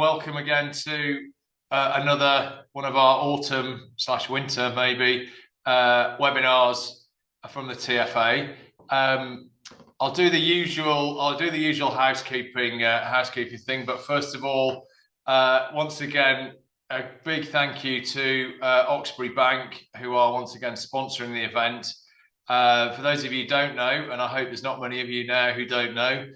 Welcome again to another one of our autumn/winter maybe webinars from the TFA. I'll do the usual housekeeping thing, but first of all, once again, a big thank you to Oxbury Bank, who are once again sponsoring the event. For those of you who don't know, and I hope there's not many of you now who don't know,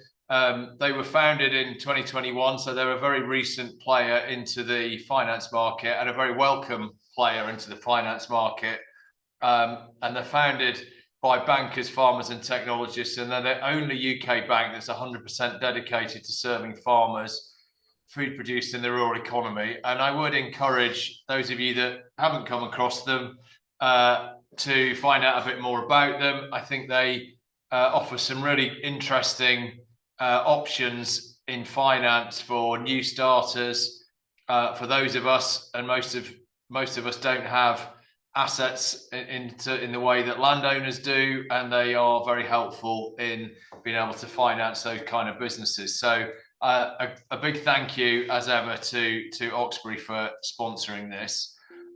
they were founded in 2021, so they're a very recent player into the finance market and a very welcome player into the finance market. And they're founded by bankers, farmers and technologists, and they're the only UK bank that's 100% dedicated to serving farmers, food produced in the rural economy. And I would encourage those of you that haven't come across them to find out a bit more about them. I think they offer some really interesting options in finance for new starters, for those of us, and most of us don't have assets in the way that landowners do, and they are very helpful in being able to finance those kind of businesses. So a big thank you as ever to Oxbury for sponsoring this.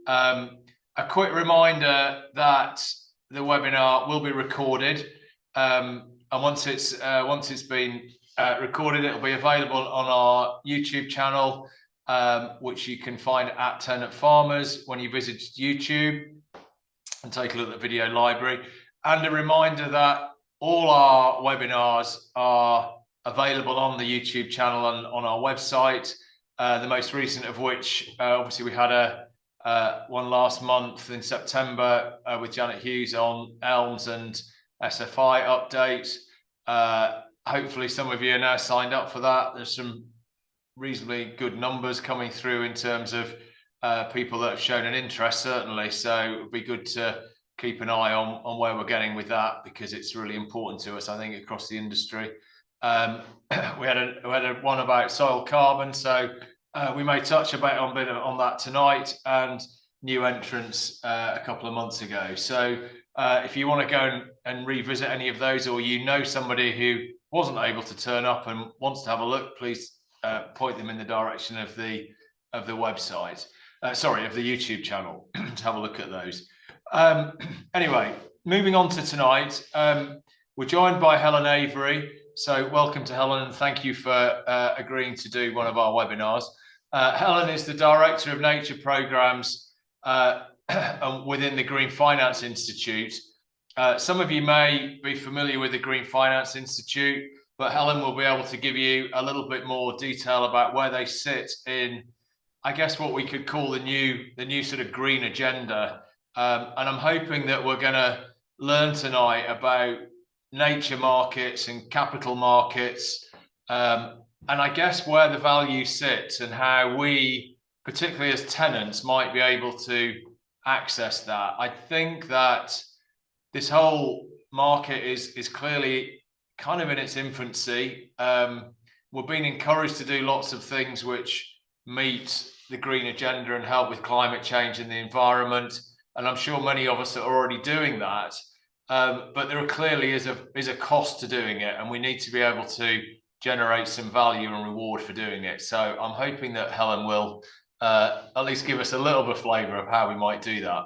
A quick reminder that the webinar will be recorded. And once it's been recorded, it'll be available on our YouTube channel, which you can find at Tenant Farmers when you visit YouTube and take a look at the video library. And a reminder that all our webinars are available on the YouTube channel and on our website. The most recent of which, obviously, we had one last month in September with Janet Hughes on ELMS and SFI update. Hopefully some of you are now signed up for that. There's some reasonably good numbers coming through in terms of people that have shown an interest, certainly. So it would be good to keep an eye on where we're getting with that, because it's really important to us, I think, across the industry. We had one about soil carbon, so we may touch a bit on that tonight, and new entrants a couple of months ago. So if you want to go and revisit any of those, or you know somebody who wasn't able to turn up and wants to have a look, please point them in the direction of the website, of the YouTube channel to have a look at those. Anyway, moving on to tonight, we're joined by Helen Avery. So welcome to Helen, and thank you for agreeing to do one of our webinars. Helen is the Director of Nature Programs within the Green Finance Institute. Some of you may be familiar with the Green Finance Institute, but Helen will be able to give you a little bit more detail about where they sit in, I guess, what we could call the new sort of green agenda. And I'm hoping that we're going to learn tonight about nature markets and capital markets, and I guess where the value sits and how we, particularly as tenants, might be able to access that. I think that this whole market is clearly kind of in its infancy. We're being encouraged to do lots of things which meet the green agenda and help with climate change and the environment, and I'm sure many of us are already doing that. But there clearly is a cost to doing it, and we need to be able to generate some value and reward for doing it. So I'm hoping that Helen will at least give us a little bit of flavour of how we might do that.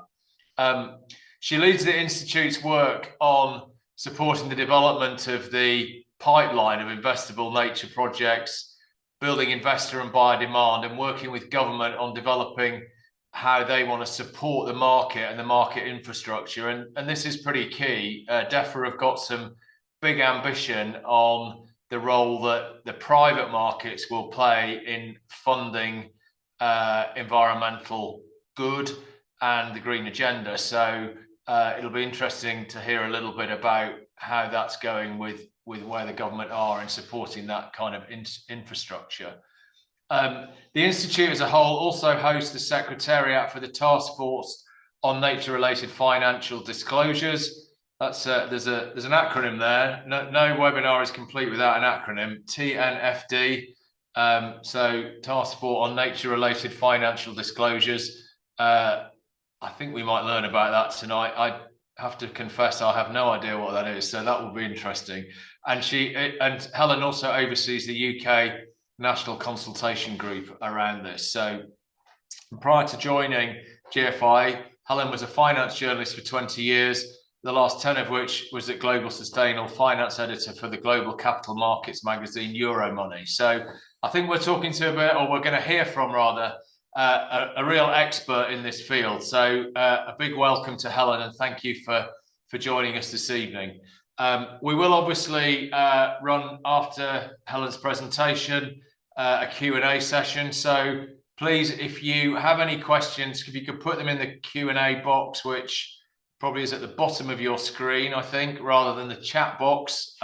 She leads the Institute's work on supporting the development of the pipeline of investable nature projects, building investor and buyer demand, and working with government on developing how they want to support the market and the market infrastructure. And this is pretty key. DEFRA have got some big ambition on the role that the private markets will play in funding environmental good and the green agenda. So it'll be interesting to hear a little bit about how that's going with where the government are in supporting that kind of infrastructure. The Institute as a whole also hosts the Secretariat for the Task Force on Nature-Related Financial Disclosures. That's there's an acronym there. No webinar is complete without an acronym. TNFD. So Task Force on Nature-Related Financial Disclosures. I think we might learn about that tonight. I have to confess I have no idea what that is, so that will be interesting. And Helen also oversees the UK national consultation group around this. So prior to joining GFI, Helen was a finance journalist for 20 years, the last 10 of which was at Global Sustainable finance editor for the global capital markets magazine Euromoney. So I think we're talking to we're going to hear from rather, a real expert in this field. So a big welcome to Helen, and thank you for joining us this evening. We will obviously run after Helen's presentation a Q&A session. So please, if you have any questions, if you could put them in the Q&A box, which probably is at the bottom of your screen, I think, rather than the chat box.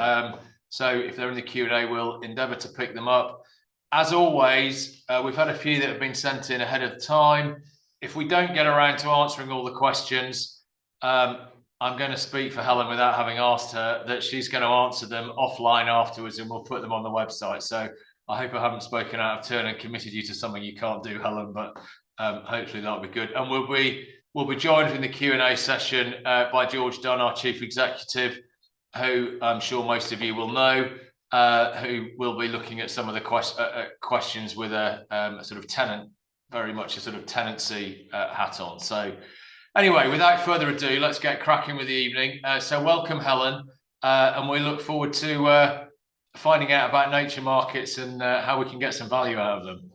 So if they're in the Q&A, we'll endeavour to pick them up. As always, we've had a few that have been sent in ahead of time. If we don't get around to answering all the questions, I'm going to speak for Helen without having asked her, that she's going to answer them offline afterwards, and we'll put them on the website. So I hope I haven't spoken out of turn and committed you to something you can't do, Helen, but hopefully that'll be good. And we'll be joined in the Q&A session by George Dunn, our Chief Executive, who I'm sure most of you will know, who will be looking at some of the questions with a sort of tenant, very much a sort of tenancy hat on. So anyway, without further ado, let's get cracking with the evening. So welcome, Helen, and we look forward to finding out about nature markets and how we can get some value out of them.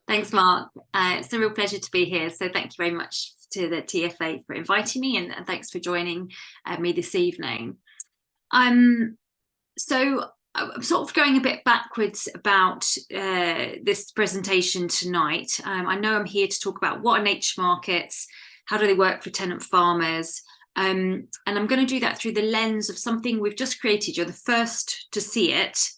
Thanks, Mark. It's a real pleasure to be here. So thank you very much to the TFA for inviting me, and thanks for joining me this evening. So I'm sort of going a bit backwards about this presentation tonight. I know I'm here to talk about what are nature markets, how do they work for tenant farmers, and I'm going to do that through the lens of something we've just created. You're the first to see it.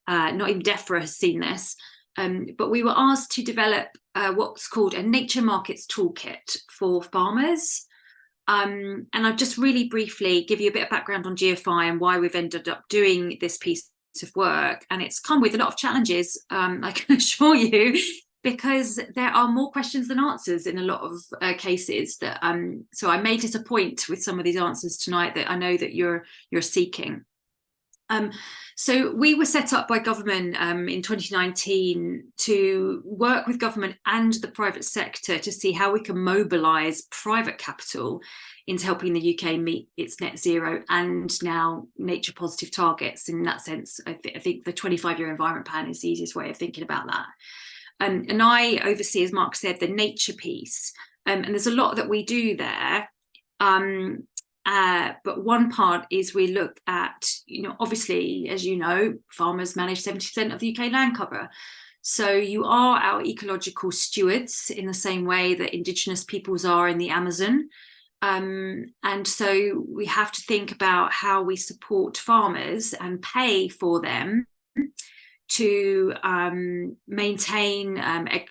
Not even DEFRA has seen this, but we were asked to develop what's called a nature markets toolkit for farmers. And I'll just really briefly give you a bit of background on GFI and why we've ended up doing this piece of work. And it's come with a lot of challenges, I can assure you, because there are more questions than answers in a lot of cases. That so I may disappoint with some of these answers tonight that I know that you're seeking. So we were set up by government in 2019 to work with government and the private sector to see how we can mobilise private capital into helping the UK meet its net zero and now nature positive targets. In that sense, I think the 25-year environment plan is the easiest way of thinking about that. And I oversee, as Mark said, the nature piece. And there's a lot that we do there. But one part is we look at, obviously, as you know, farmers manage 70% of the UK land cover. So you are our ecological stewards in the same way that Indigenous peoples are in the Amazon. And so we have to think about how we support farmers and pay for them to maintain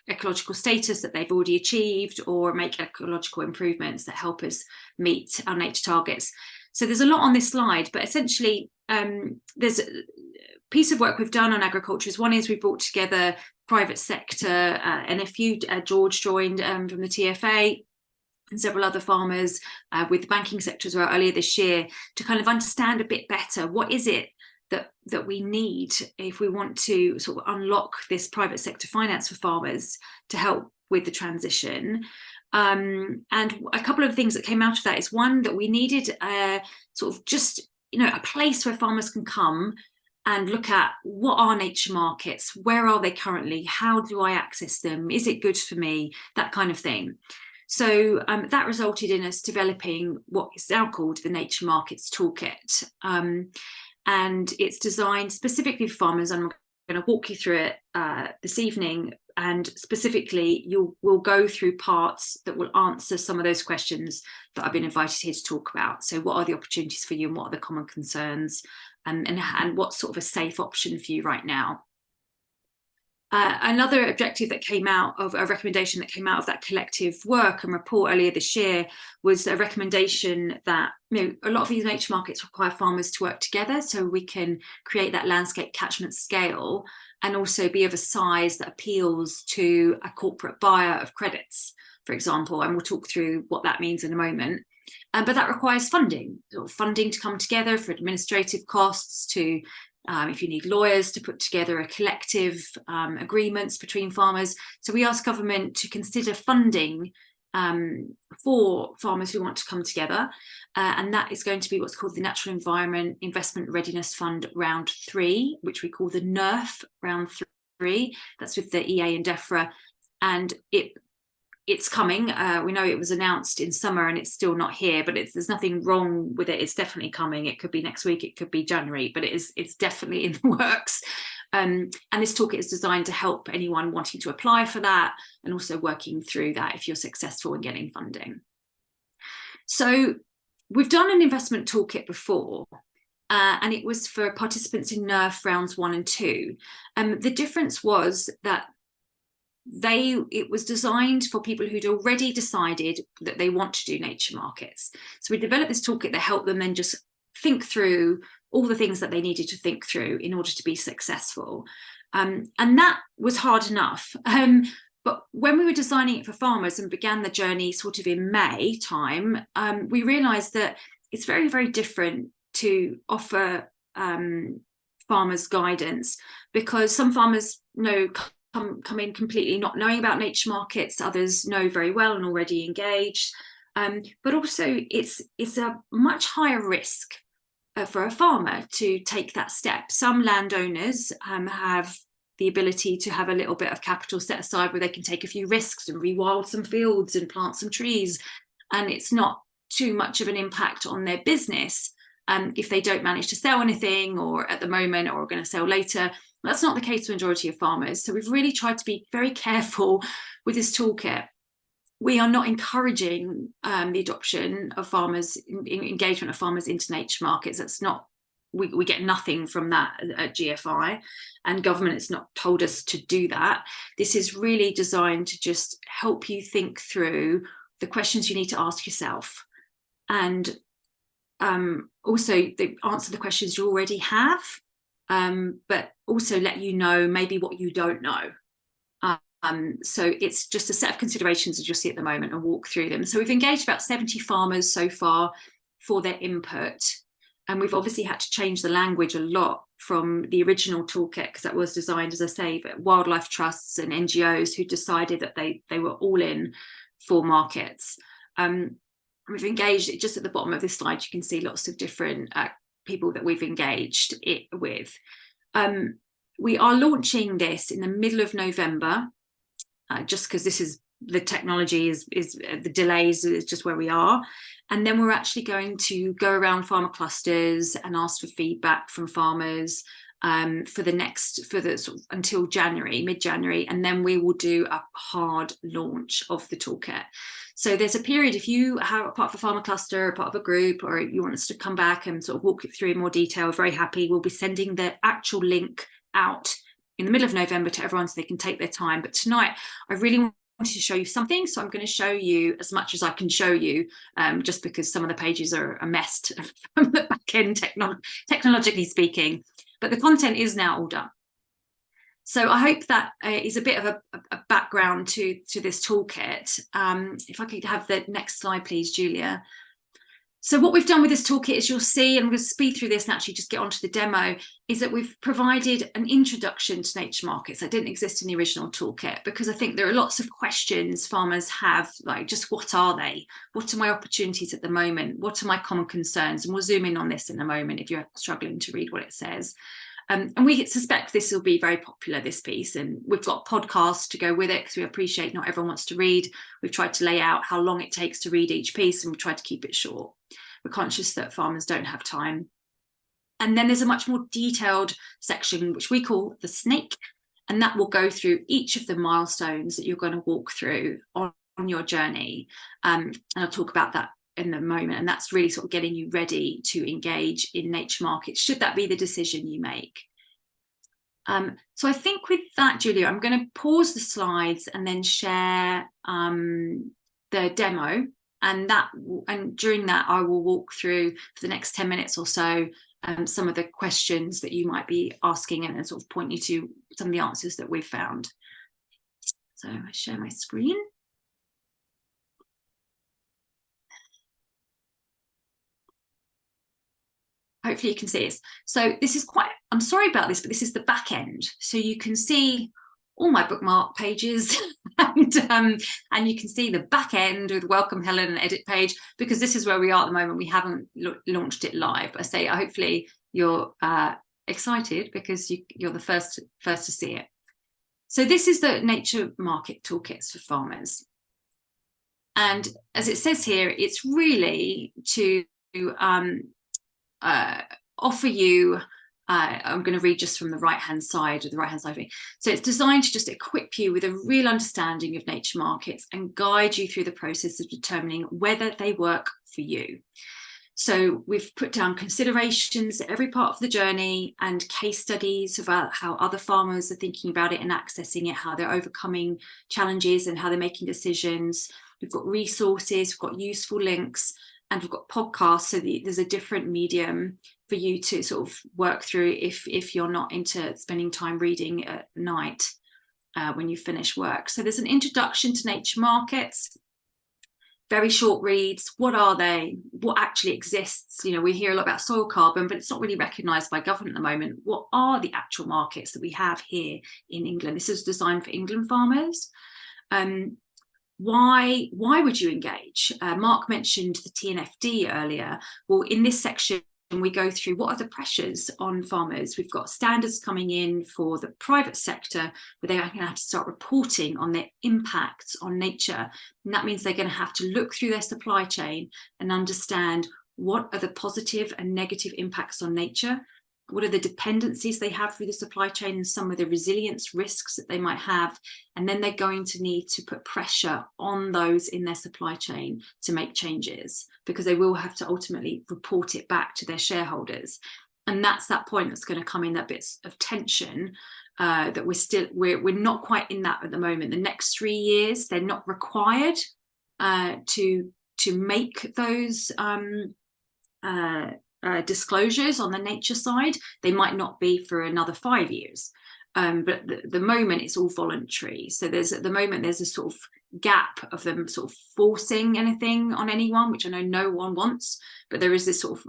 ecological status that they've already achieved, or make ecological improvements that help us meet our nature targets. So there's a lot on this slide, but essentially there's a piece of work we've done on agriculture. One is we brought together private sector, NFU, George joined from the TFA, and several other farmers with the banking sector as well earlier this year, to kind of understand a bit better what is it that we need if we want to sort of unlock this private sector finance for farmers to help with the transition. And a couple of things that came out of that is, one, that we needed sort of just, a place where farmers can come and look at what are nature markets, where are they currently, how do I access them, is it good for me, that kind of thing. So that resulted in us developing what is now called the Nature Markets Toolkit. And it's designed specifically for farmers. I'm going to walk you through it this evening, and specifically we'll go through parts that will answer some of those questions that I've been invited here to talk about. So what are the opportunities for you, and what are the common concerns, and what's sort of a safe option for you right now. Another objective that came out of a recommendation that came out of that collective work and report earlier this year was a recommendation that a lot of these nature markets require farmers to work together, so we can create that landscape catchment scale and also be of a size that appeals to a corporate buyer of credits, for example, and we'll talk through what that means in a moment. But that requires funding to come together, for administrative costs, to if you need lawyers to put together a collective agreements between farmers. So we ask government to consider funding for farmers who want to come together. And that is going to be what's called the Natural Environment Investment Readiness Fund Round 3, which we call the NERF Round 3. That's with the EA and DEFRA. And it's coming. We know it was announced in summer and it's still not here, but there's nothing wrong with it. It's definitely coming. It could be next week, it could be January, but it's definitely in the works. And this toolkit is designed to help anyone wanting to apply for that and also working through that if you're successful in getting funding. So we've done an investment toolkit before, and it was for participants in NERF rounds 1 and 2. The difference was that it was designed for people who'd already decided that they want to do nature markets. So we developed this toolkit that helped them then just think through all the things that they needed to think through in order to be successful. And that was hard enough. But when we were designing it for farmers and began the journey sort of in May time, we realized that it's very, very different to offer farmers guidance, because some farmers come in completely not knowing about nature markets, others know very well and already engaged, but also it's a much higher risk for a farmer to take that step. Some landowners have the ability to have a little bit of capital set aside where they can take a few risks and rewild some fields and plant some trees, and it's not too much of an impact on their business if they don't manage to sell anything, or at the moment, or are going to sell later. That's not the case for the majority of farmers. So we've really tried to be very careful with this toolkit. We are not encouraging the adoption of farmers, engagement of farmers into nature markets. That's not, we get nothing from that at GFI, and government has not told us to do that. This is really designed to just help you think through the questions you need to ask yourself, and also answer the questions you already have, but also let you know maybe what you don't know. So it's just a set of considerations as you'll see at the moment, and walk through them. So we've engaged about 70 farmers so far for their input. And we've obviously had to change the language a lot from the original toolkit, because that was designed, as I say, by wildlife trusts and NGOs who decided that they were all in for markets. We've engaged, just at the bottom of this slide, you can see lots of different people that we've engaged it with. We are launching this in the middle of November, just because this is the technology is the delays is just where we are. And then we're actually going to go around farmer clusters and ask for feedback from farmers for the sort of until January, mid-January, and then we will do a hard launch of the toolkit. So there's a period, if you are part of a farmer cluster, part of a group, or you want us to come back and sort of walk it through in more detail, very happy. We'll be sending the actual link out in the middle of November to everyone so they can take their time. But tonight, I really wanted to show you something. So I'm going to show you as much as I can show you, just because some of the pages are messed from the back end, technologically speaking. But the content is now all done. So I hope that is a bit of a background to this toolkit. If I could have the next slide, please, Julia. So what we've done with this toolkit, as you'll see, and I'm going to speed through this and actually just get onto the demo, is that we've provided an introduction to nature markets that didn't exist in the original toolkit, because I think there are lots of questions farmers have, like just what are they? What are my opportunities at the moment? What are my common concerns? And we'll zoom in on this in a moment if you're struggling to read what it says. And we suspect this will be very popular, this piece, and we've got podcasts to go with it because we appreciate not everyone wants to read. We've tried to lay out how long it takes to read each piece, and we've tried to keep it short. We're conscious that farmers don't have time. And then there's a much more detailed section, which we call the snake, and that will go through each of the milestones that you're going to walk through on your journey. And I'll talk about that in a moment, and that's really sort of getting you ready to engage in nature markets, should that be the decision you make. So I think with that, Julia, I'm going to pause the slides and then share the demo, and during that I will walk through for the next 10 minutes or so some of the questions that you might be asking, and sort of point you to some of the answers that we've found. So I share my screen. hopefully you can see it. So this is quite, I'm sorry about this, but this is the back end. So you can see all my bookmark pages and you can see the back end with welcome Helen and edit page, because this is where we are at the moment. We haven't launched it live. I say hopefully you're excited because you're the first to see it. So this is the nature market toolkits for farmers. And as it says here, it's really to offer you, I'm going to read just from the right-hand side of the right-hand side of me. So it's designed to just equip you with a real understanding of nature markets and guide you through the process of determining whether they work for you. So we've put down considerations at every part of the journey and case studies about how other farmers are thinking about it and accessing it, how they're overcoming challenges and how they're making decisions. We've got resources, we've got useful links, and we've got podcasts, so there's a different medium for you to sort of work through if you're not into spending time reading at night when you finish work. So there's an introduction to nature markets, very short reads. What are they? What actually exists? You know, we hear a lot about soil carbon, but it's not really recognised by government at the moment. What are the actual markets that we have here in England? This is designed for England farmers. Why would you engage? Mark mentioned the TNFD earlier. Well, in this section, we go through what are the pressures on farmers. We've got standards coming in for the private sector where they're going to have to start reporting on their impacts on nature. And that means they're going to have to look through their supply chain and understand what are the positive and negative impacts on nature. What are the dependencies they have through the supply chain and some of the resilience risks that they might have? And then they're going to need to put pressure on those in their supply chain to make changes, because they will have to ultimately report it back to their shareholders. And that's that point that's going to come in, that bits of tension that we're not quite in that at the moment. The next 3 years, they're not required to make those disclosures on the nature side. They might not be for another 5 years, but the moment it's all voluntary. So there's a sort of gap of them sort of forcing anything on anyone, which I know no one wants, but there is this sort of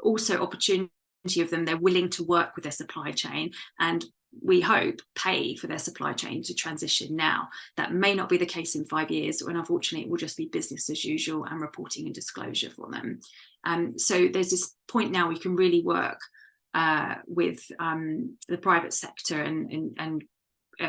also opportunity of them, they're willing to work with their supply chain and we hope pay for their supply chain to transition now. That may not be the case in 5 years, and unfortunately it will just be business as usual and reporting and disclosure for them. So there's this point now we can really work with the private sector and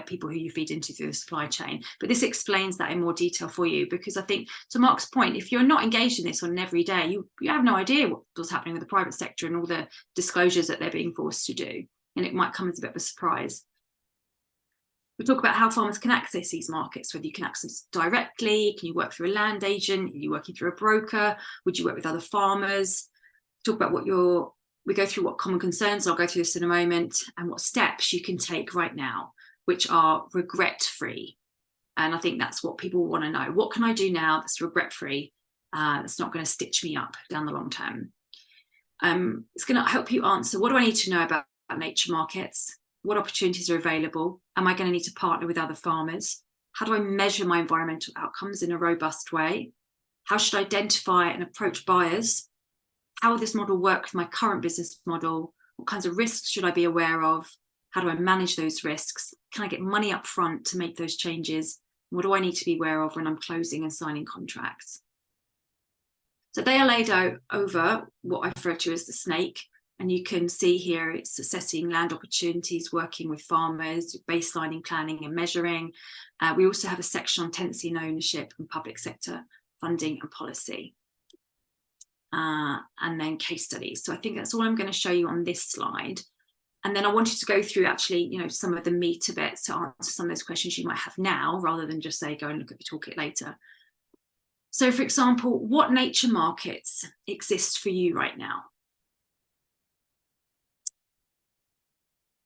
people who you feed into through the supply chain. But this explains that in more detail for you, because I think, to Mark's point, if you're not engaged in this on an everyday, you have no idea what's happening with the private sector and all the disclosures that they're being forced to do. And it might come as a bit of a surprise. We talk about how farmers can access these markets, whether you can access directly, can you work through a land agent, are you working through a broker, would you work with other farmers? Talk about we go through what common concerns, I'll go through this in a moment, and what steps you can take right now, which are regret-free. And I think that's what people want to know. What can I do now that's regret-free, that's not going to stitch me up down the long term? It's going to help you answer, what do I need to know about nature markets? What opportunities are available? Am I going to need to partner with other farmers? How do I measure my environmental outcomes in a robust way? How should I identify and approach buyers? How will this model work with my current business model? What kinds of risks should I be aware of? How do I manage those risks? Can I get money up front to make those changes? What do I need to be aware of when I'm closing and signing contracts? So they are laid out over what I refer to as the snake. And you can see here it's assessing land opportunities, working with farmers, baselining, planning and measuring. We also have a section on tenancy and ownership and public sector funding and policy. And then case studies. So I think that's all I'm going to show you on this slide. And then I wanted to go through actually, some of the meat of it to answer some of those questions you might have now, rather than just say, go and look at the toolkit later. So for example, what nature markets exist for you right now?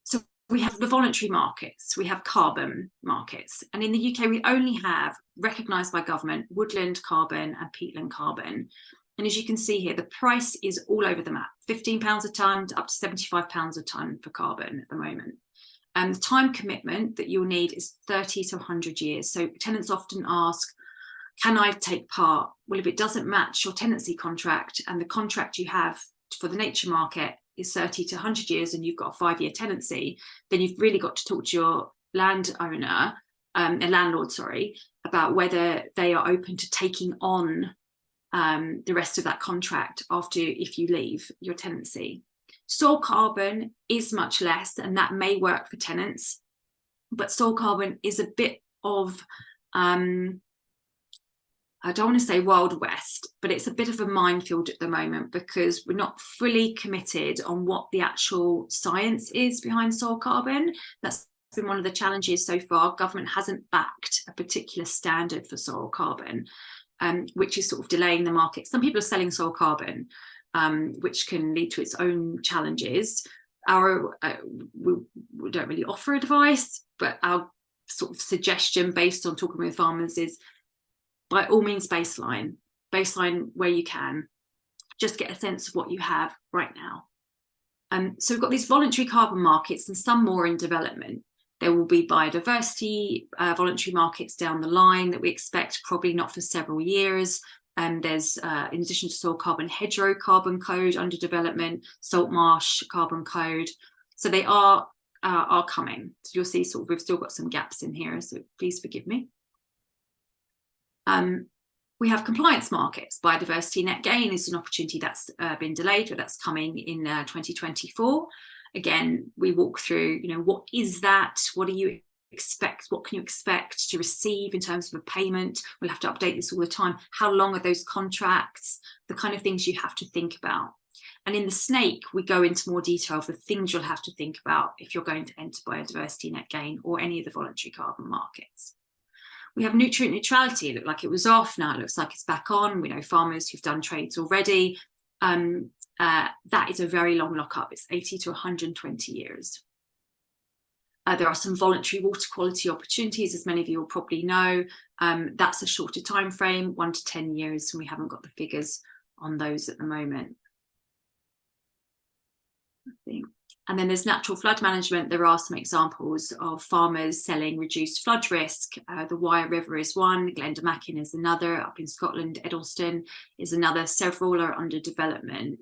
So we have the voluntary markets, we have carbon markets. And in the UK, we only have recognised by government woodland carbon and peatland carbon. And as you can see here, the price is all over the map, £15 a tonne to up to £75 a tonne for carbon at the moment. The time commitment that you'll need is 30 to 100 years. So tenants often ask, can I take part? Well, if it doesn't match your tenancy contract and the contract you have for the nature market is 30 to 100 years and you've got a 5-year tenancy, then you've really got to talk to your landowner, a landlord, sorry, about whether they are open to taking on the rest of that contract after, if you leave your tenancy. Soil carbon is much less, and that may work for tenants, but soil carbon is a bit of I don't want to say Wild West, but it's a bit of a minefield at the moment, because we're not fully committed on what the actual science is behind soil carbon. That's been one of the challenges so far. Government hasn't backed a particular standard for soil carbon, which is sort of delaying the market. Some people are selling soil carbon, which can lead to its own challenges. We don't really offer advice, but our sort of suggestion based on talking with farmers is, by all means, baseline where you can, just get a sense of what you have right now. So we've got these voluntary carbon markets, and some more in development. There will be biodiversity voluntary markets down the line that we expect, probably not for several years. There's, in addition to soil carbon, hedgerow carbon code under development, salt marsh carbon code. So they are coming. So you'll see sort of we've still got some gaps in here, so please forgive me. We have compliance markets. Biodiversity net gain is an opportunity that's been delayed, but that's coming in 2024. Again, we walk through, what is that? What do you expect? What can you expect to receive in terms of a payment? We'll have to update this all the time. How long are those contracts? The kind of things you have to think about. And in the snake, we go into more detail of the things you'll have to think about if you're going to enter biodiversity net gain or any of the voluntary carbon markets. We have nutrient neutrality. It looked like it was off, now it looks like it's back on. We know farmers who've done trades already. That is a very long lockup. It's 80 to 120 years. There are some voluntary water quality opportunities, as many of you will probably know. That's a shorter time frame, 1 to 10 years, and we haven't got the figures on those at the moment. And then there's natural flood management. There are some examples of farmers selling reduced flood risk. The Wyre River is one, Glendamachin is another, up in Scotland, Edelston is another. Several are under development,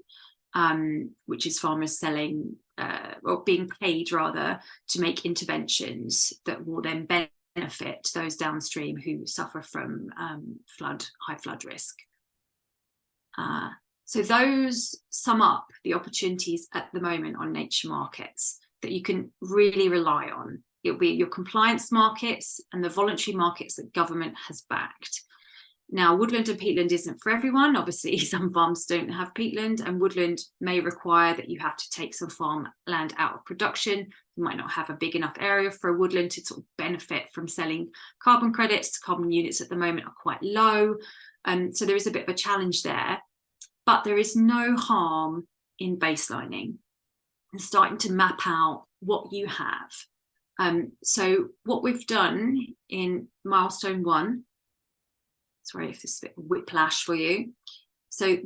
which is farmers selling, or being paid rather, to make interventions that will then benefit those downstream who suffer from high flood risk. So those sum up the opportunities at the moment on nature markets that you can really rely on. It'll be your compliance markets and the voluntary markets that government has backed. Now, woodland and peatland isn't for everyone. Obviously, some farms don't have peatland, and woodland may require that you have to take some farmland out of production. You might not have a big enough area for a woodland to sort of benefit from selling carbon credits. Carbon units at the moment are quite low. So there is a bit of a challenge there. But there is no harm in baselining and starting to map out what you have. So what we've done in milestone 1, sorry if this is a bit whiplash for you, so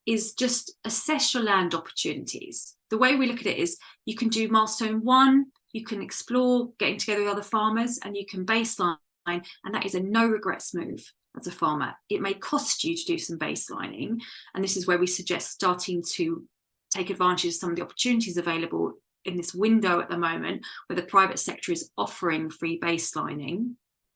is just assess your land opportunities. The way we look at it is you can do milestone 1, you can explore getting together with other farmers, and you can baseline, and that is a no regrets move. As a farmer, it may cost you to do some baselining, and this is where we suggest starting to take advantage of some of the opportunities available in this window at the moment, where the private sector is offering free baselining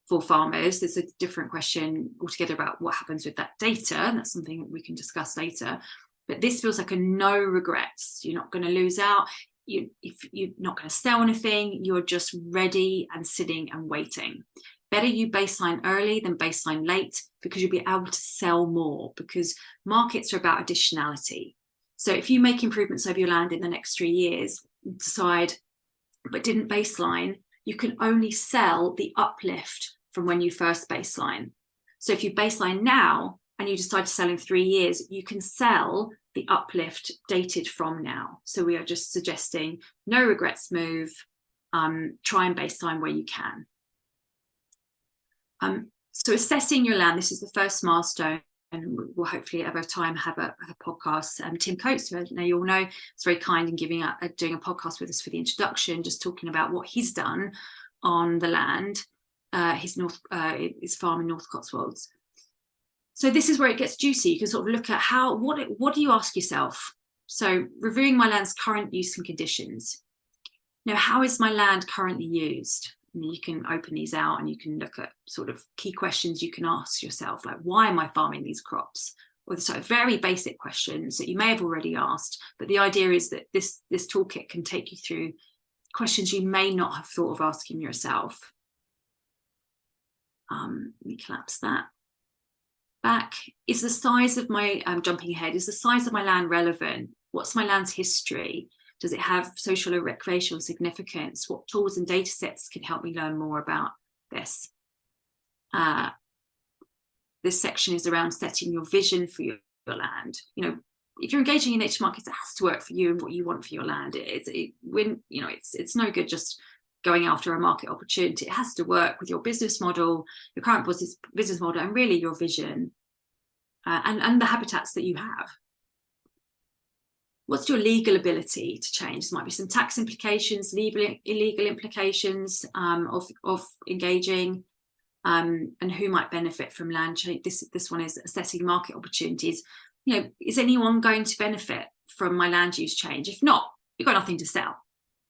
for farmers. There's a different question altogether about what happens with that data, and that's something that we can discuss later. But this feels like a no regrets. You're not going to lose out. If you're not going to sell anything, you're just ready and sitting and waiting. Better you baseline early than baseline late, because you'll be able to sell more, because markets are about additionality. So if you make improvements over your land in the next 3 years, decide, but didn't baseline, you can only sell the uplift from when you first baseline. So if you baseline now and you decide to sell in 3 years, you can sell the uplift dated from now. So we are just suggesting no regrets move, try and baseline where you can. So assessing your land, this is the first milestone, and we'll hopefully over time have a podcast. Tim Coates, who I know you all know, is very kind in doing a podcast with us for the introduction, just talking about what he's done on the land, his farm in North Cotswolds. So this is where it gets juicy. You can sort of look at what do you ask yourself? So reviewing my land's current use and conditions. Now, how is my land currently used? And you can open these out and you can look at sort of key questions you can ask yourself, like, why am I farming these crops? Or the sort of very basic questions that you may have already asked, but the idea is that this toolkit can take you through questions you may not have thought of asking yourself. Let me collapse that. Back, is the size of my, jumping ahead, is the size of my land relevant? What's my land's history? Does it have social or recreational significance? What tools and data sets can help me learn more about this? This section is around setting your vision for your land. You know, if you're engaging in nature markets, it has to work for you and what you want for your land. It's no good just going after a market opportunity. It has to work with your business model, your current business model, and really your vision, and the habitats that you have. What's your legal ability to change? There might be some tax implications, illegal implications of engaging, and who might benefit from land change. This one is assessing market opportunities. You know, is anyone going to benefit from my land use change? If not, you've got nothing to sell.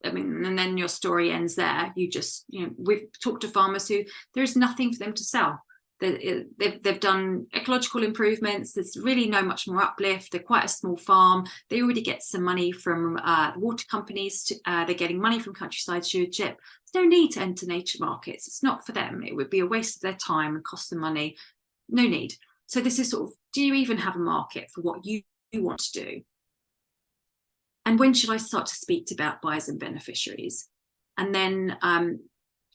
I mean, and then your story ends there. You just, you know, we've talked to farmers who there is nothing for them to sell. They've done ecological improvements. There's really no much more uplift. They're quite a small farm. They already get some money from the water companies. They're getting money from Countryside Stewardship. There's no need to enter nature markets. It's not for them. It would be a waste of their time and cost them money. No need. So this is sort of, do you even have a market for what you want to do? And when should I start to speak about buyers and beneficiaries? And then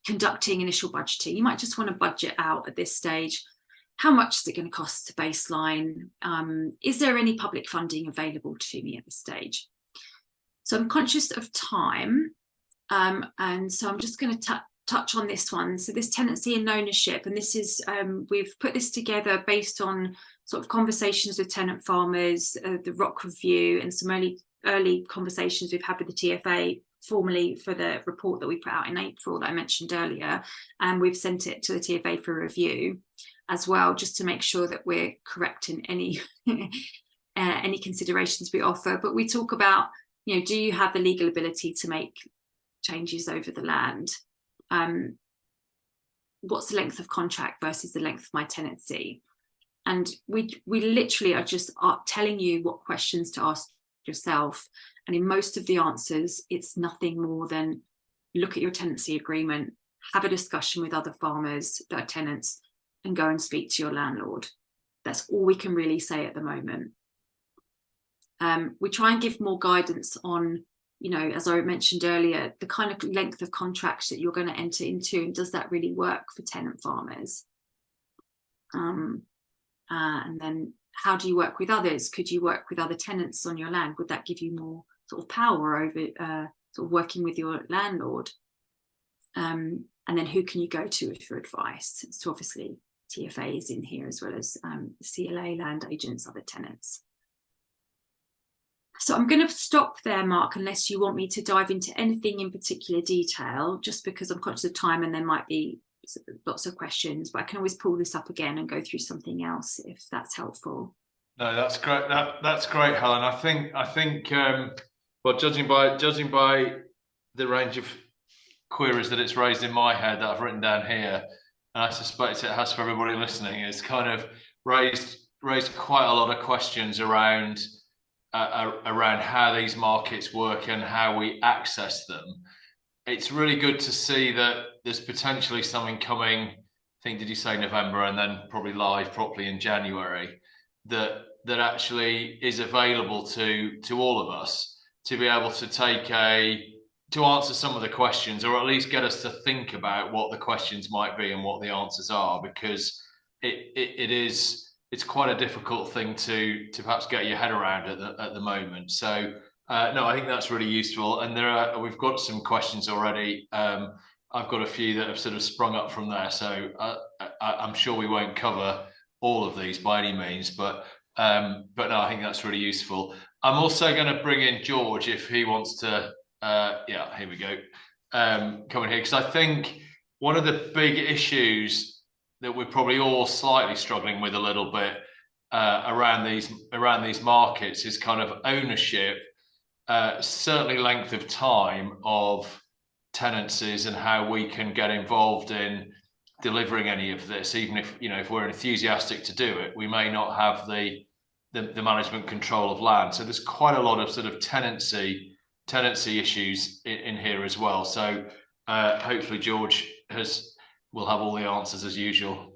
conducting initial budgeting. You might just want to budget out at this stage. How much is it going to cost to baseline? Is there any public funding available to me at this stage? So I'm conscious of time. And so I'm just going to touch on this one. So this tenancy and ownership, and this is, we've put this together based on sort of conversations with tenant farmers, the ROC review, and some early conversations we've had with the TFA formally for the report that we put out in April that I mentioned earlier, and we've sent it to the TFA for review as well, just to make sure that we're correct in any any considerations we offer. But we talk about, you know, do you have the legal ability to make changes over the land? What's the length of contract versus the length of my tenancy? And we literally are just telling you what questions to ask yourself. And in most of the answers, it's nothing more than look at your tenancy agreement, have a discussion with other farmers that are tenants, and go and speak to your landlord. That's all we can really say at the moment. We try and give more guidance on, you know, as I mentioned earlier, the kind of length of contracts that you're going to enter into, and does that really work for tenant farmers? And then how do you work with others? Could you work with other tenants on your land? Would that give you more sort of power over sort of working with your landlord? And then who can you go to for advice? So obviously TFA is in here, as well as CLA, land agents, other tenants. So I'm going to stop there, Mark, unless you want me to dive into anything in particular detail, just because I'm conscious of time and there might be lots of questions, but I can always pull this up again and go through something else if that's helpful. No, that's great. That's great, Helen. I think well, judging by the range of queries that it's raised in my head that I've written down here, and I suspect it has for everybody listening, it's kind of raised quite a lot of questions around how these markets work and how we access them. It's really good to see that there's potentially something coming. I think, did you say November, and then probably live properly in January, that actually is available to all of us to be able to to answer some of the questions, or at least get us to think about what the questions might be and what the answers are, because it's quite a difficult thing to perhaps get your head around at the moment. So no, I think that's really useful, and we've got some questions already. I've got a few that have sort of sprung up from there, so I'm sure we won't cover all of these by any means, but no, I think that's really useful. I'm also going to bring in George if he wants to. Yeah, here we go. Come in here, because I think one of the big issues that we're probably all slightly struggling with a little bit around these markets is kind of ownership, certainly length of time of tenancies, and how we can get involved in delivering any of this. Even if, you know, if we're enthusiastic to do it, we may not have the management control of land. So there's quite a lot of sort of tenancy issues in here as well. So hopefully George will have all the answers as usual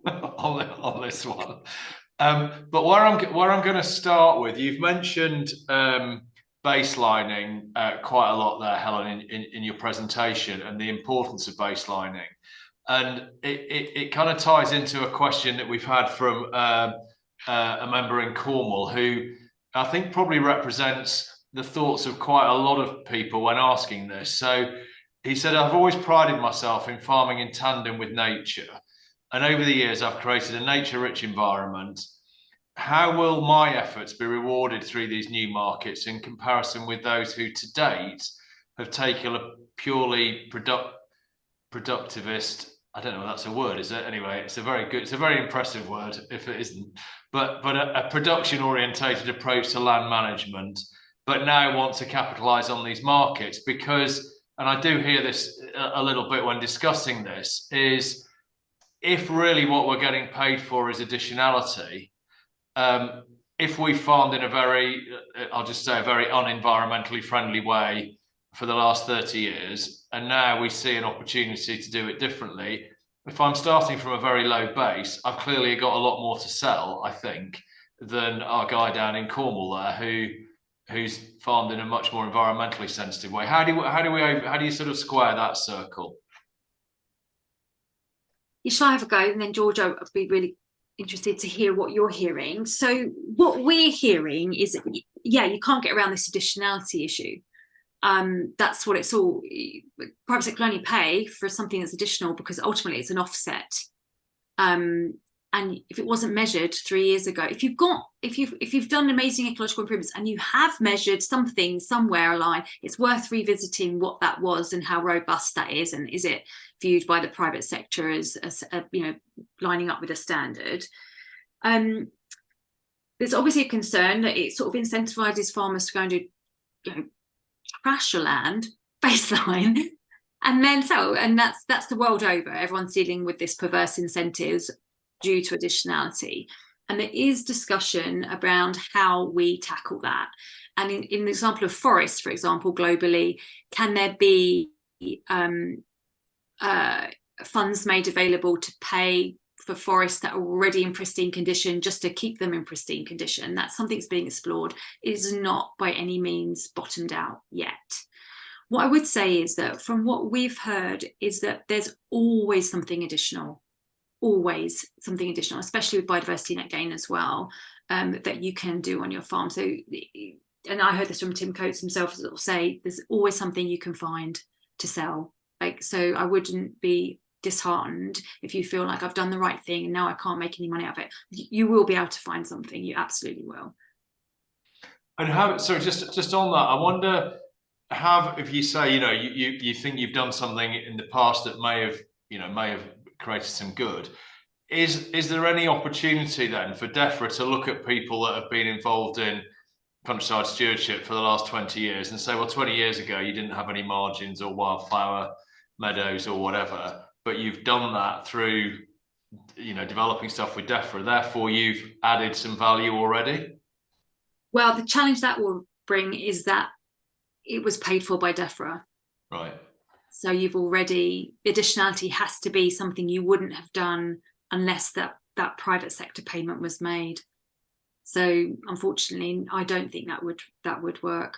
on this one. But where I'm going to start with, you've mentioned baselining quite a lot there, Helen, in your presentation, and the importance of baselining. And it kind of ties into a question that we've had from a member in Cornwall, who I think probably represents the thoughts of quite a lot of people when asking this. So he said, I've always prided myself in farming in tandem with nature. And over the years, I've created a nature-rich environment. How will my efforts be rewarded through these new markets in comparison with those who to date have taken a purely productivist, I don't know if that's a word, is it? Anyway, it's a very impressive word if it isn't, but a production orientated approach to land management, but now want to capitalize on these markets? Because, and I do hear this a little bit when discussing this, is if really what we're getting paid for is additionality, if we farmed in a very, I'll just say, a very unenvironmentally friendly way for the last 30 years, and now we see an opportunity to do it differently, if I'm starting from a very low base, I've clearly got a lot more to sell, I think, than our guy down in Cornwall there, who's farmed in a much more environmentally sensitive way. How do you sort of square that circle? You shall have a go, and then George, I'd be really interested to hear what you're hearing. So what we're hearing is, yeah, you can't get around this additionality issue. That's what it's all. Private sector will only pay for something that's additional because ultimately it's an offset. And if it wasn't measured 3 years ago, if you've done amazing ecological improvements and you have measured something somewhere along, it's worth revisiting what that was and how robust that is, and is it viewed by the private sector as lining up with a standard. There's obviously a concern that it sort of incentivizes farmers to go and do, trash your land baseline, and then that's the world over. Everyone's dealing with this perverse incentives due to additionality, and there is discussion around how we tackle that. And in the example of forests, for example, globally, can there be funds made available to pay for forests that are already in pristine condition just to keep them in pristine condition? That's something that's being explored. It is not by any means bottomed out yet. What I would say is that from what we've heard is that there's always something additional, especially with biodiversity net gain as well, that you can do on your farm. So, and I heard this from Tim Coates himself say, there's always something you can find to sell. So I wouldn't be disheartened if you feel like I've done the right thing and now I can't make any money out of it. You will be able to find something. You absolutely will. And just on that, I wonder, if you say, you think you've done something in the past that may have created some good, is there any opportunity then for DEFRA to look at people that have been involved in countryside stewardship for the last 20 years and say, well, 20 years ago you didn't have any margins or wildflower meadows or whatever, but you've done that through developing stuff with DEFRA, therefore you've added some value already? Well, the challenge that will bring is that it was paid for by DEFRA. Right. So the additionality has to be something you wouldn't have done unless that private sector payment was made. So unfortunately, I don't think that would work.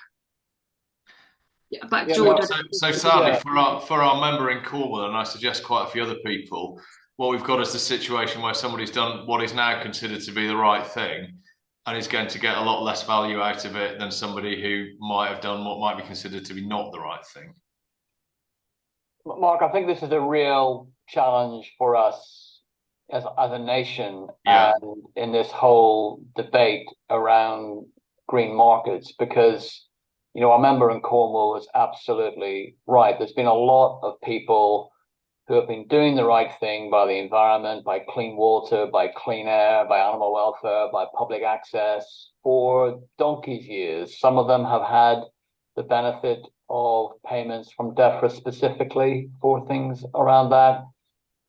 Yeah, but George, so sadly for our member in Cornwall, and I suggest quite a few other people, what we've got is the situation where somebody's done what is now considered to be the right thing and is going to get a lot less value out of it than somebody who might have done what might be considered to be not the right thing. Mark, I think this is a real challenge for us as a nation, yeah, and in this whole debate around green markets, because our member in Cornwall is absolutely right. There's been a lot of people who have been doing the right thing by the environment, by clean water, by clean air, by animal welfare, by public access for donkey's years. Some of them have had the benefit of payments from DEFRA specifically for things around that.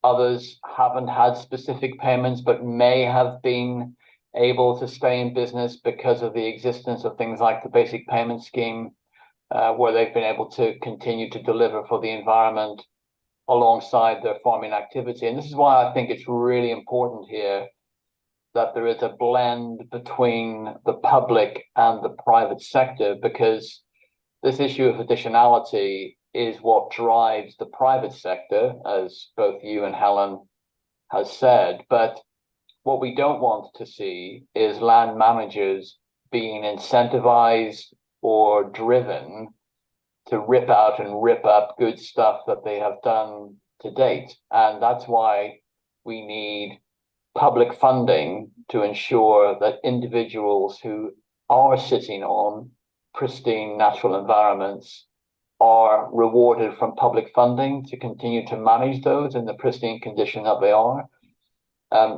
Others haven't had specific payments, but may have been able to stay in business because of the existence of things like the basic payment scheme, where they've been able to continue to deliver for the environment alongside their farming activity. And this is why I think it's really important here that there is a blend between the public and the private sector, because this issue of additionality is what drives the private sector, as both you and Helen has said. But what we don't want to see is land managers being incentivized or driven to rip out and rip up good stuff that they have done to date. And that's why we need public funding to ensure that individuals who are sitting on pristine natural environments are rewarded from public funding to continue to manage those in the pristine condition that they are.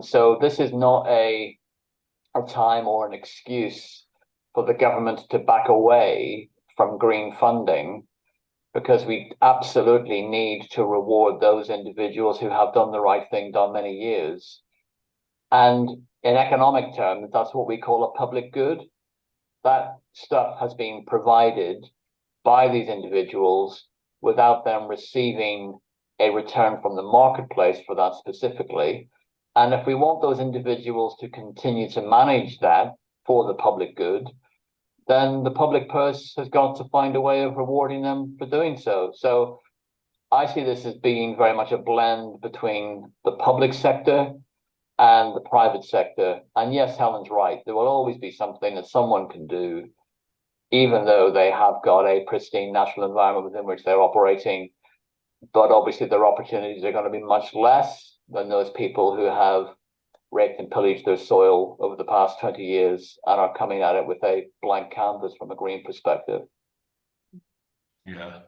So this is not a time or an excuse for the government to back away from green funding, because we absolutely need to reward those individuals who have done the right thing, done many years. And in economic terms, that's what we call a public good. That stuff has been provided by these individuals without them receiving a return from the marketplace for that specifically. And if we want those individuals to continue to manage that for the public good, then the public purse has got to find a way of rewarding them for doing so. So I see this as being very much a blend between the public sector and the private sector. And yes, Helen's right. There will always be something that someone can do, even though they have got a pristine natural environment within which they're operating. But obviously their opportunities are going to be much less than those people who have raped and pillaged their soil over the past 20 years and are coming at it with a blank canvas from a green perspective. Yeah.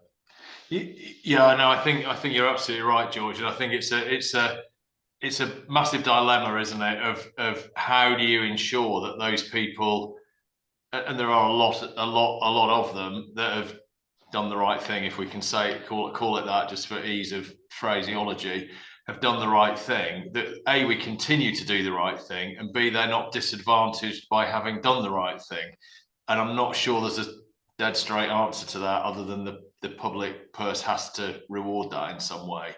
Yeah, no, I think you're absolutely right, George. And I think it's a massive dilemma, isn't it, of how do you ensure that those people, and there are a lot of them that have done the right thing, if we can call it that, just for ease of phraseology, have done the right thing, that A, we continue to do the right thing, and B, they're not disadvantaged by having done the right thing. And I'm not sure there's a dead straight answer to that, other than the public purse has to reward that in some way.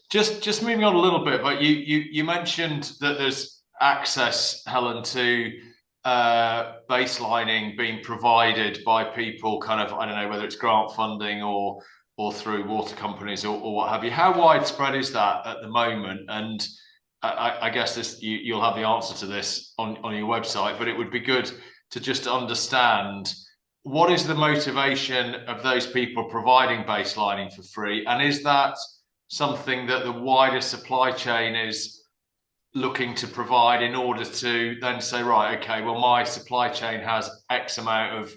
Just moving on a little bit, but you mentioned that there's access, Helen, to baselining being provided by people, kind of, I don't know whether it's grant funding or through water companies or what have you. How widespread is that at the moment? And I guess you'll have the answer to this on your website, but it would be good to just understand, what is the motivation of those people providing baselining for free? And is that something that the wider supply chain is looking to provide in order to then say, right, okay, well, my supply chain has X amount of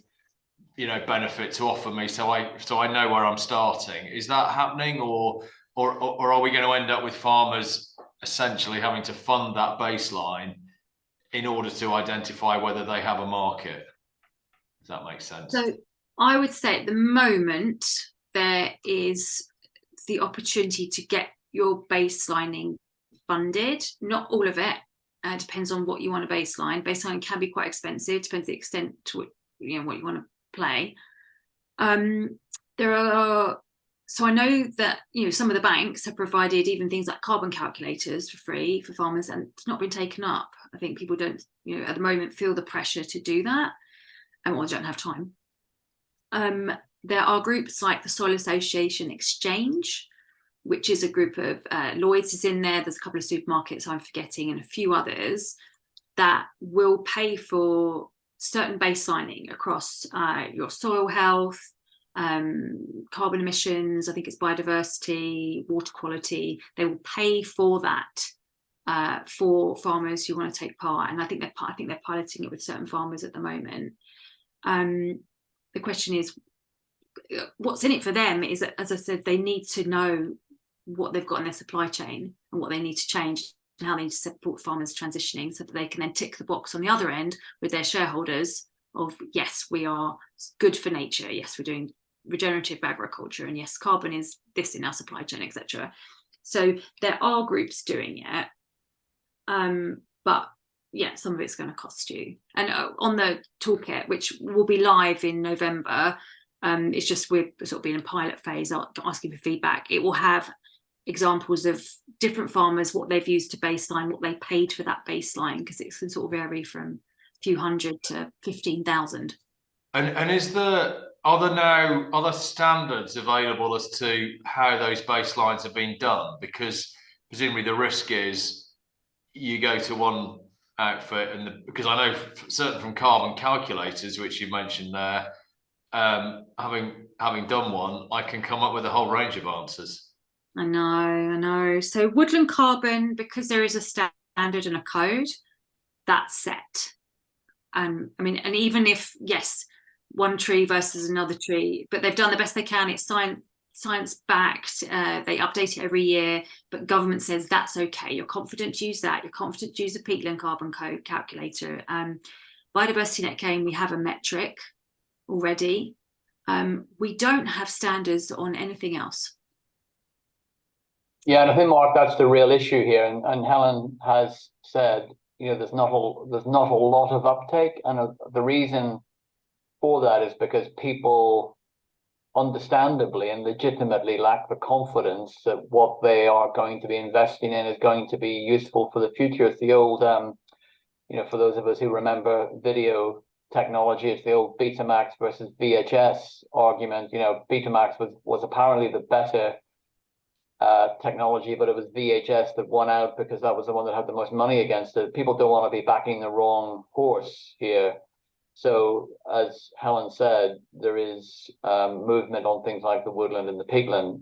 benefit to offer me, so I know where I'm starting? Is that happening, or are we going to end up with farmers essentially having to fund that baseline in order to identify whether they have a market? Does that make sense? So I would say at the moment there is the opportunity to get your baselining funded. Not all of it. Depends on what you want to baseline. Baselining can be quite expensive. Depends the extent to what you want to play. So I know that some of the banks have provided even things like carbon calculators for free for farmers, and it's not been taken up. I think people don't at the moment feel the pressure to do that, or don't have time. There are groups like the Soil Association Exchange, which is a group of Lloyd's is in there. There's a couple of supermarkets I'm forgetting, and a few others that will pay for certain baselining across your soil health, carbon emissions, I think it's biodiversity, water quality. They will pay for that for farmers who want to take part, and I think they're piloting it with certain farmers at the moment. The question is, what's in it for them is that, as I said, they need to know what they've got in their supply chain and what they need to change and how they need to support farmers transitioning, so that they can then tick the box on the other end with their shareholders of, yes, we are good for nature, yes, we're doing regenerative agriculture, and yes, carbon is this in our supply chain, etc. So there are groups doing it, but yeah, some of it's going to cost you. And on the toolkit, which will be live in November, it's just we're sort of being in a pilot phase, asking for feedback. It will have examples of different farmers, what they've used to baseline, what they paid for that baseline, because it can sort of vary from a few hundred to 15,000. And are there standards available as to how those baselines have been done? Because presumably the risk is you go to one outfit, and because I know certain from carbon calculators, which you mentioned there, having done one, I can come up with a whole range of answers. I know. So woodland carbon, because there is a standard and a code, that's set. I mean, and even if, yes, one tree versus another tree, but they've done the best they can. It's science backed. They update it every year, but government says that's okay. You're confident to use that. You're confident to use a peatland carbon code calculator. Biodiversity Net Gain, we have a metric already. We don't have standards on anything else. Yeah, and I think, Mark, that's the real issue here. And Helen has said, there's not a lot of uptake, and the reason for that is because people understandably and legitimately lack the confidence that what they are going to be investing in is going to be useful for the future. It's the old, for those of us who remember video technology, it's the old Betamax versus VHS argument. Betamax was apparently the better technology, but it was VHS that won out because that was the one that had the most money against it. People don't want to be backing the wrong horse here. So, as Helen said, there is movement on things like the woodland and the peatland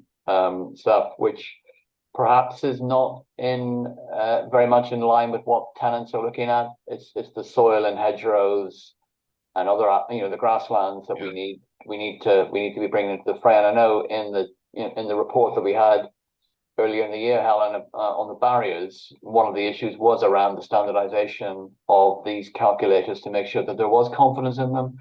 stuff, which perhaps is not in very much in line with what tenants are looking at. It's the soil and hedgerows and other, the grasslands that we need to be bringing into the fray. And I know in the report that we had earlier in the year, Helen, on the barriers, one of the issues was around the standardization of these calculators to make sure that there was confidence in them.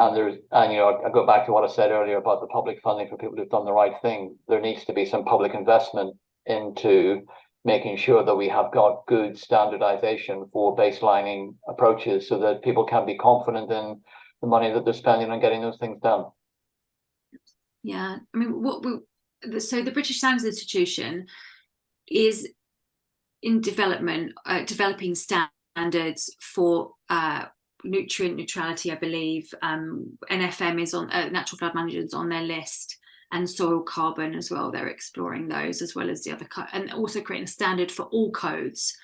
And I go back to what I said earlier about the public funding for people who've done the right thing. There needs to be some public investment into making sure that we have got good standardization for baselining approaches so that people can be confident in the money that they're spending on getting those things done. Yeah, I mean, so the British Standards Institution is in developing standards for nutrient neutrality, I believe. NFM is on, natural flood management is on their list, and soil carbon as well. They're exploring those as well as the other, and also creating a standard for all codes,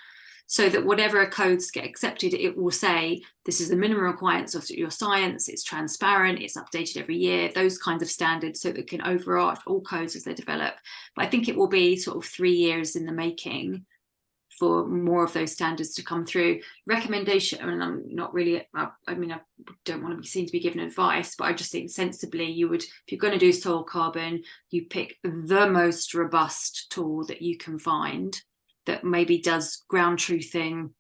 so that whatever codes get accepted, it will say this is the minimum requirements of your science, it's transparent, it's updated every year, those kinds of standards, so that it can overarch all codes as they develop. But I think it will be sort of 3 years in the making for more of those standards to come through. Recommendation, and I'm not really, I don't want to be seen to be giving advice, but I just think sensibly you would, if you're going to do soil carbon, you pick the most robust tool that you can find that maybe does ground truthing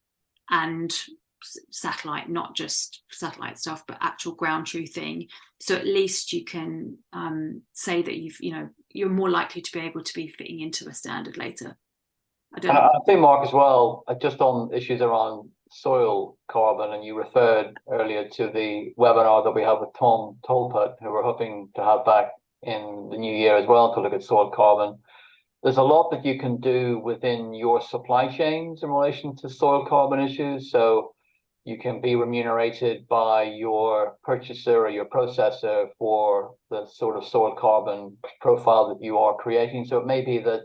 and satellite, not just satellite stuff, but actual ground truthing. So at least you can say that you're more likely to be able to be fitting into a standard later. I think, Mark, as well, just on issues around soil carbon, and you referred earlier to the webinar that we had with Tom Tolput, who we're hoping to have back in the new year as well to look at soil carbon. There's a lot that you can do within your supply chains in relation to soil carbon issues. So you can be remunerated by your purchaser or your processor for the sort of soil carbon profile that you are creating. So it may be that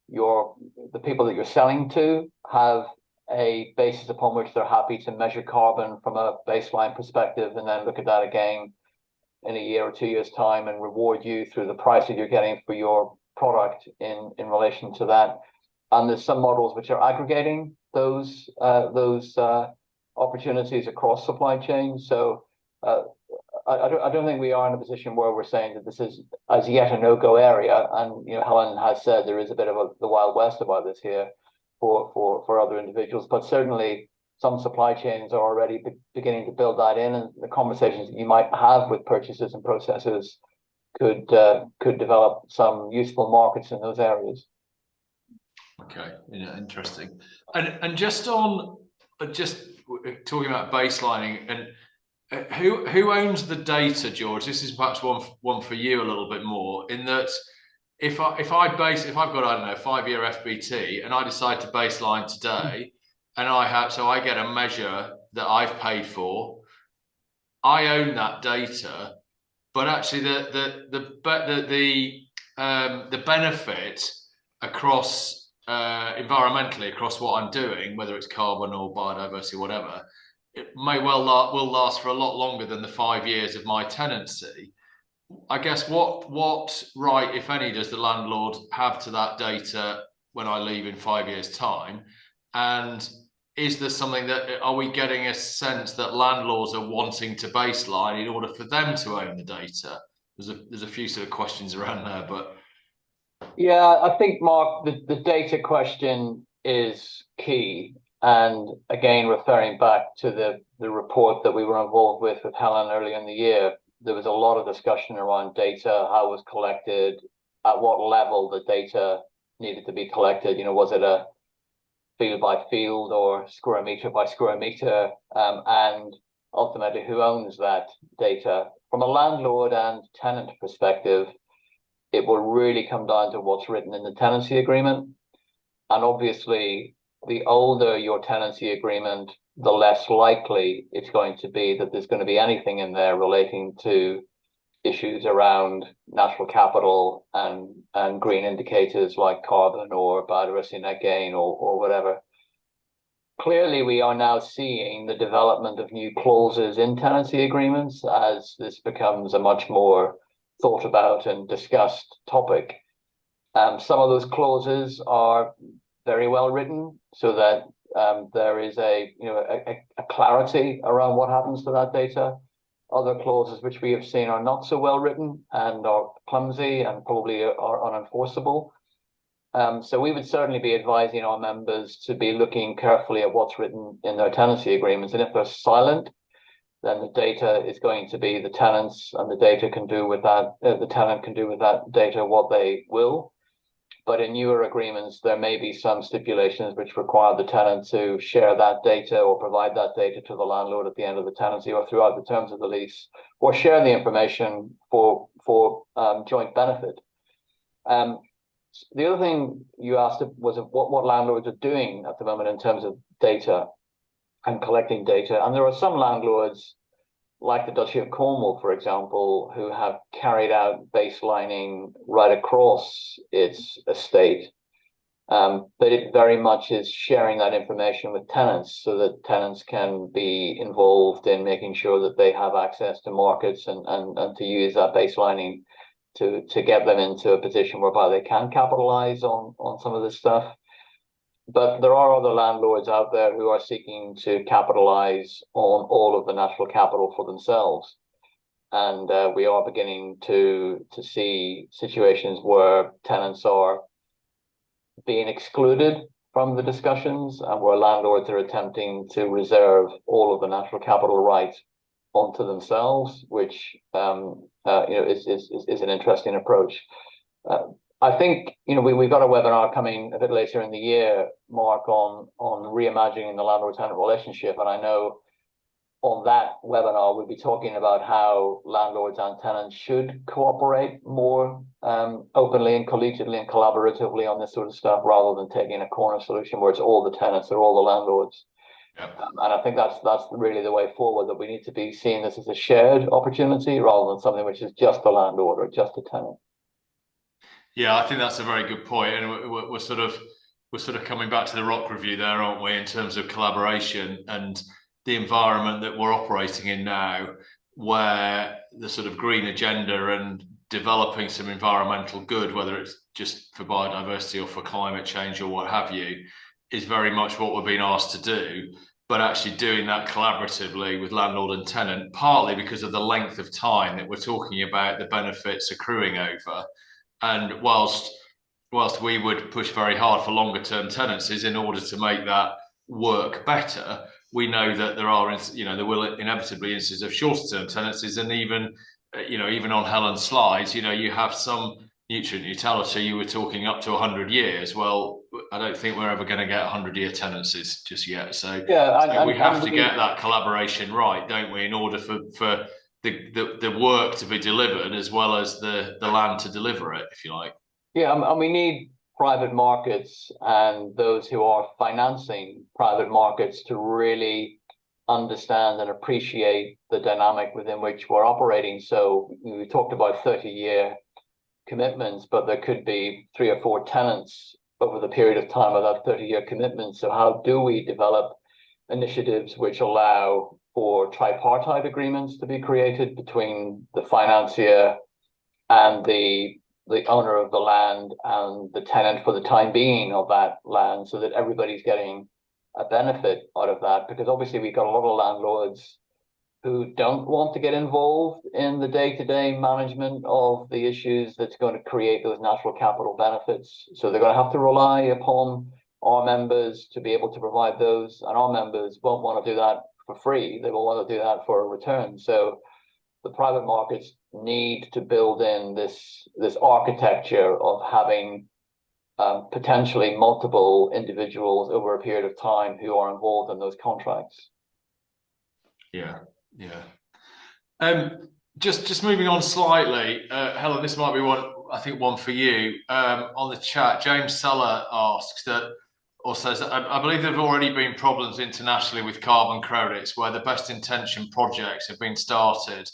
the people that you're selling to have a basis upon which they're happy to measure carbon from a baseline perspective, and then look at that again in a year or 2 years' time and reward you through the price that you're getting for your product in relation to that. And there's some models which are aggregating those opportunities across supply chains. So I don't think we are in a position where we're saying that this is as yet a no-go area. And Helen has said there is a bit of the Wild West about this here for other individuals, but certainly some supply chains are already beginning to build that in, and the conversations that you might have with purchasers and processors could develop some useful markets in those areas. Okay, yeah, interesting. And just talking about baselining, and who owns the data, George? This is perhaps one for you a little bit more, in that if I've got, I don't know, 5-year FBT and I decide to baseline today, and I get a measure that I've paid for, I own that data, but actually the benefit across environmentally across what I'm doing, whether it's carbon or biodiversity, whatever, it may will last for a lot longer than the 5 years of my tenancy. I guess what right, if any, does the landlord have to that data when I leave in 5 years' time? And is there something are we getting a sense that landlords are wanting to baseline in order for them to own the data? There's a few sort of questions around there, but yeah, I think, Mark, the data question is key. And again, referring back to the report that we were involved with Helen earlier in the year, there was a lot of discussion around data, how it was collected, at what level the data needed to be collected. Was it a field by field or square meter by square meter? And ultimately, who owns that data? From a landlord and tenant perspective, it will really come down to what's written in the tenancy agreement. And obviously, the older your tenancy agreement, the less likely it's going to be that there's going to be anything in there relating to issues around natural capital and green indicators like carbon or biodiversity net gain or whatever. Clearly, we are now seeing the development of new clauses in tenancy agreements as this becomes a much more thought about and discussed topic. Some of those clauses are very well written so that there is a clarity around what happens to that data. Other clauses which we have seen are not so well written and are clumsy and probably are unenforceable. So we would certainly be advising our members to be looking carefully at what's written in their tenancy agreements. And if they're silent, then the data is going to be the tenants, and the data can do with that. The tenant can do with that data what they will. But in newer agreements, there may be some stipulations which require the tenant to share that data or provide that data to the landlord at the end of the tenancy or throughout the terms of the lease, or share the information for joint benefit. The other thing you asked was what landlords are doing at the moment in terms of data and collecting data. And there are some landlords, like the Duchy of Cornwall, for example, who have carried out baselining right across its estate. But it very much is sharing that information with tenants so that tenants can be involved in making sure that they have access to markets and to use that baselining to get them into a position whereby they can capitalize on some of this stuff. But there are other landlords out there who are seeking to capitalize on all of the natural capital for themselves. And we are beginning to see situations where tenants are being excluded from the discussions and where landlords are attempting to reserve all of the natural capital rights onto themselves, which is an interesting approach. I think we've got a webinar coming a bit later in the year, Mark, on reimagining the landlord-tenant relationship, and I know on that webinar we'll be talking about how landlords and tenants should cooperate more openly and collegiately and collaboratively on this sort of stuff, rather than taking a corner solution where it's all the tenants or all the landlords. Yep. And I think that's really the way forward, that we need to be seeing this as a shared opportunity rather than something which is just the landlord or just a tenant. Yeah, I think that's a very good point, and we're sort of coming back to the ROC review there, aren't we, in terms of collaboration and the environment that we're operating in now, where the sort of green agenda and developing some environmental good, whether it's just for biodiversity or for climate change or what have you, is very much what we're being asked to do. but actually doing that collaboratively with landlord and tenant, partly because of the length of time that we're talking about the benefits accruing over. And whilst we would push very hard for longer term tenancies in order to make that work better, we know that there will inevitably instances of shorter term tenancies, and even on Helen's slides, you have some nutrient neutrality. You were talking up to 100 years. Well, I don't think we're ever going to get 100-year tenancies just yet. So yeah, we have to get that collaboration right, don't we, in order for the work to be delivered as well as the land to deliver it, if you like. Yeah, and we need private markets and those who are financing private markets to really understand and appreciate the dynamic within which we're operating. So we talked about 30-year commitments, but there could be 3 or 4 tenants over the period of time of that 30-year commitment. So how do we develop initiatives which allow for tripartite agreements to be created between the financier and the owner of the land and the tenant for the time being of that land, so that everybody's getting a benefit out of that? Because obviously we've got a lot of landlords who don't want to get involved in the day-to-day management of the issues that's going to create those natural capital benefits. So they're going to have to rely upon our members to be able to provide those, and our members won't want to do that for free. They will want to do that for a return. So the private markets need to build in this architecture of having potentially multiple individuals over a period of time who are involved in those contracts. Yeah. Just moving on slightly, Helen, this might be one for you. On the chat, James Seller asks that, or says that I believe there have already been problems internationally with carbon credits where the best intentioned projects have been started,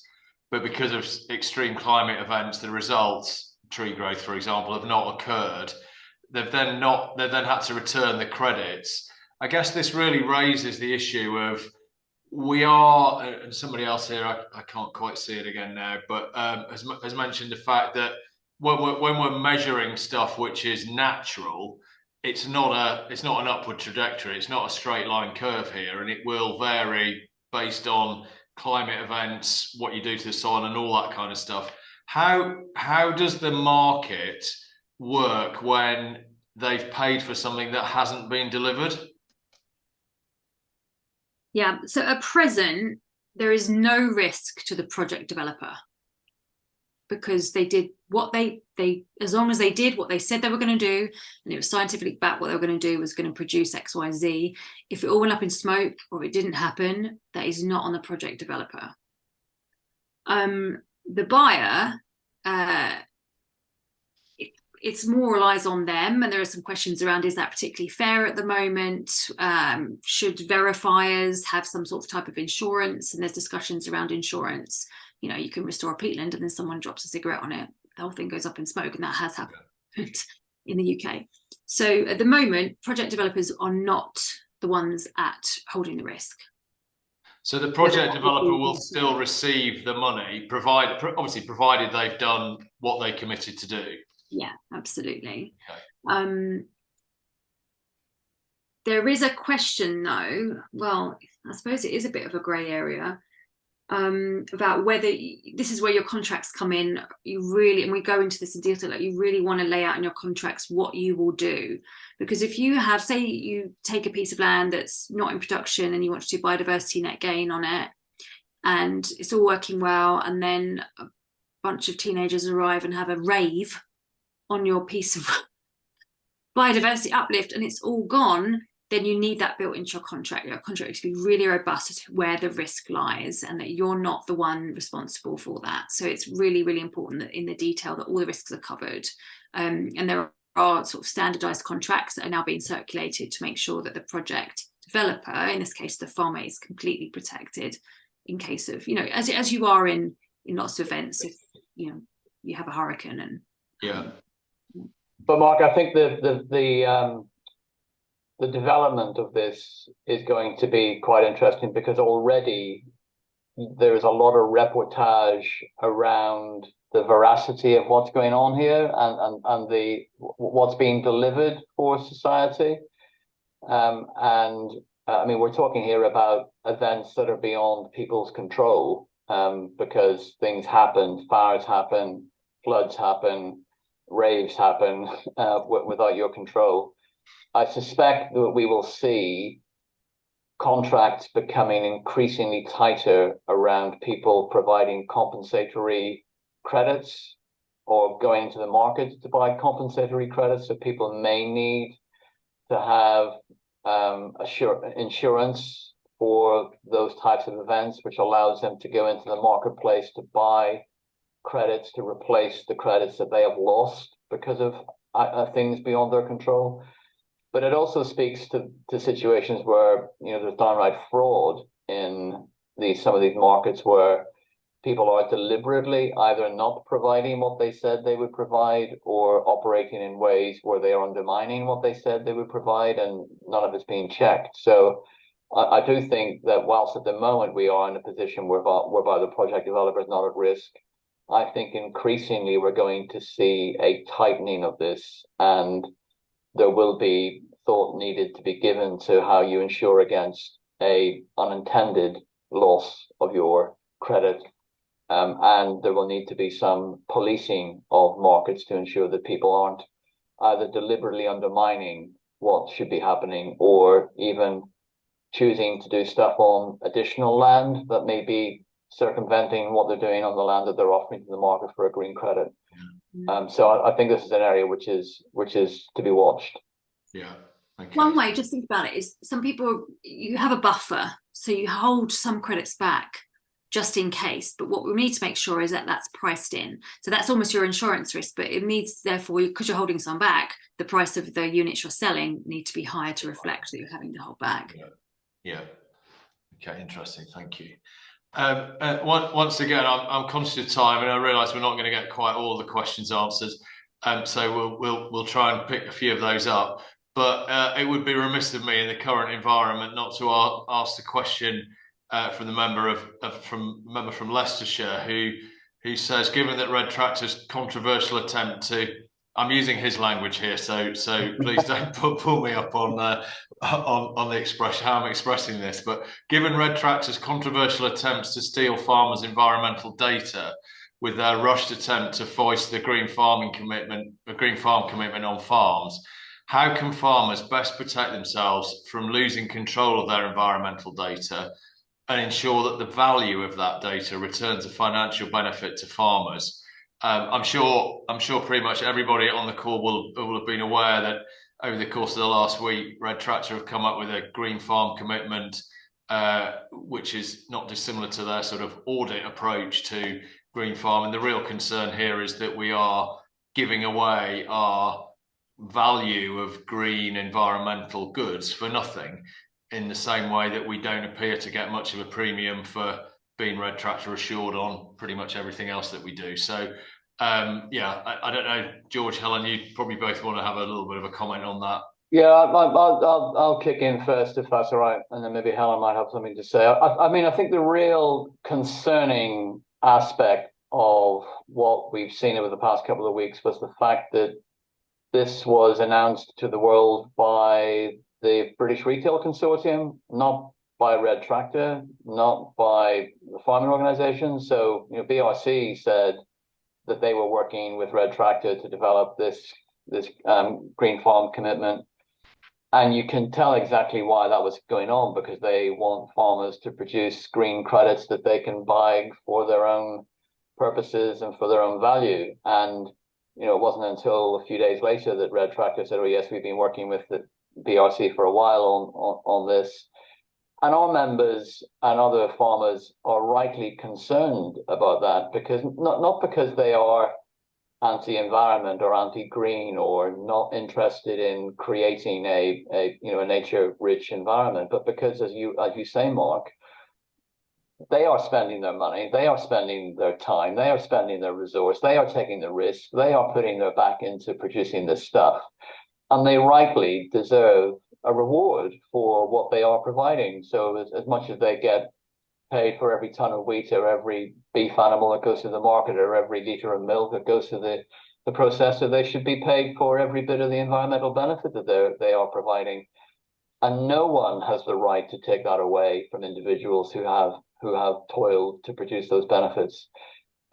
but because of extreme climate events, the results, tree growth, for example, have not occurred. They've then had to return the credits. I guess this really raises the issue of, we are, and somebody else here, I can't quite see it again now, but has mentioned the fact that when we're measuring stuff which is natural, it's not an upward trajectory. It's not a straight line curve here, and it will vary based on climate events, what you do to the soil, and all that kind of stuff. How does the market work when they've paid for something that hasn't been delivered? Yeah, so at present, there is no risk to the project developer, because they did what they as long as they did what they said they were going to do, and it was scientifically backed, what they were going to do was going to produce X, Y, Z. If it all went up in smoke or it didn't happen, that is not on the project developer. The buyer, it's more relies on them, and there are some questions around, is that particularly fair at the moment? Should verifiers have some sort of type of insurance? And there's discussions around insurance. You can restore a peatland and then someone drops a cigarette on it, the whole thing goes up in smoke, and that has happened in the UK. So at the moment, project developers are not the ones at holding the risk. So the project developer will still receive the money, provided they've done what they committed to do. Yeah, absolutely. Okay. There is a question, though. Well, I suppose it is a bit of a grey area about whether this is where your contracts come in. And we go into this in detail, like you really want to lay out in your contracts what you will do. Because if you have, say, you take a piece of land that's not in production and you want to do biodiversity net gain on it, and it's all working well, and then a bunch of teenagers arrive and have a rave on your piece of biodiversity uplift and it's all gone, then you need that built into your contract. Your contract to be really robust as to where the risk lies, and that you're not the one responsible for that. So it's really, really important that in the detail that all the risks are covered. And there are sort of standardized contracts that are now being circulated to make sure that the project developer, in this case the farmer, is completely protected in case of, as you are in lots of events, if you have a hurricane. And yeah. But Mark, I think the development of this is going to be quite interesting, because already there is a lot of reportage around the veracity of what's going on here and what's being delivered for society. And I mean, we're talking here about events that are beyond people's control, because things happen, fires happen, floods happen, raves happen, without your control. I suspect that we will see contracts becoming increasingly tighter around people providing compensatory credits or going to the market to buy compensatory credits. So people may need to have insurance for those types of events, which allows them to go into the marketplace to buy credits to replace the credits that they have lost because of things beyond their control. But it also speaks to situations where, you know, there's downright fraud in some of these markets where people are deliberately either not providing what they said they would provide or operating in ways where they are undermining what they said they would provide, and none of it's being checked. So I do think that whilst at the moment we are in a position whereby the project developer is not at risk, I think increasingly we're going to see a tightening of this, and there will be thought needed to be given to how you insure against a unintended loss of your credit. And there will need to be some policing of markets to ensure that people aren't either deliberately undermining what should be happening or even choosing to do stuff on additional land that may be circumventing what they're doing on the land that they're offering to the market for a green credit. So I think this is an area which is to be watched. Yeah. Okay. One way, just think about it, is some people, you have a buffer, so you hold some credits back just in case. But what we need to make sure is that that's priced in. So that's almost your insurance risk, but it needs, therefore, because you're holding some back, the price of the units you're selling need to be higher to reflect that you're having to hold back. Yeah. Okay, interesting. Thank you. Once again, I'm conscious of time, and I realise we're not going to get quite all the questions answered. So we'll try and pick a few of those up. But it would be remiss of me in the current environment not to ask the question from the member from Leicestershire who says, given that Red Tractor's controversial attempt to, I'm using his language here, so please don't pull me up on the expression how I'm expressing this. But given Red Tractor's controversial attempts to steal farmers' environmental data with their rushed attempt to foist the green farm commitment on farms, how can farmers best protect themselves from losing control of their environmental data and ensure that the value of that data returns a financial benefit to farmers? I'm sure pretty much everybody on the call will have been aware that over the course of the last week, Red Tractor have come up with a green farm commitment, which is not dissimilar to their sort of audit approach to green farming. The real concern here is that we are giving away our value of green environmental goods for nothing, in the same way that we don't appear to get much of a premium for being Red Tractor assured on pretty much everything else that we do. So yeah, I don't know, George, Helen, you probably both want to have a little bit of a comment on that. Yeah, I'll kick in first if that's all right, and then maybe Helen might have something to say. I mean, I think the real concerning aspect of what we've seen over the past couple of weeks was the fact that this was announced to the world by the British Retail Consortium, not by Red Tractor, not by the farming organization. So, you know, BRC said that they were working with Red Tractor to develop this green farm commitment. And you can tell exactly why that was going on, because they want farmers to produce green credits that they can buy for their own purposes and for their own value. And, you know, it wasn't until a few days later that Red Tractor said, oh, yes, we've been working with the BRC for a while on this. And our members and other farmers are rightly concerned about that, because not because they are anti-environment or anti-green or not interested in creating a nature-rich environment, but because, as you say, Mark, they are spending their money, they are spending their time, they are spending their resource, they are taking the risk, they are putting their back into producing this stuff, and they rightly deserve a reward for what they are providing. So as much as they get paid for every ton of wheat or every beef animal that goes to the market or every liter of milk that goes to the processor, they should be paid for every bit of the environmental benefit that they are providing. And no one has the right to take that away from individuals who have toiled to produce those benefits.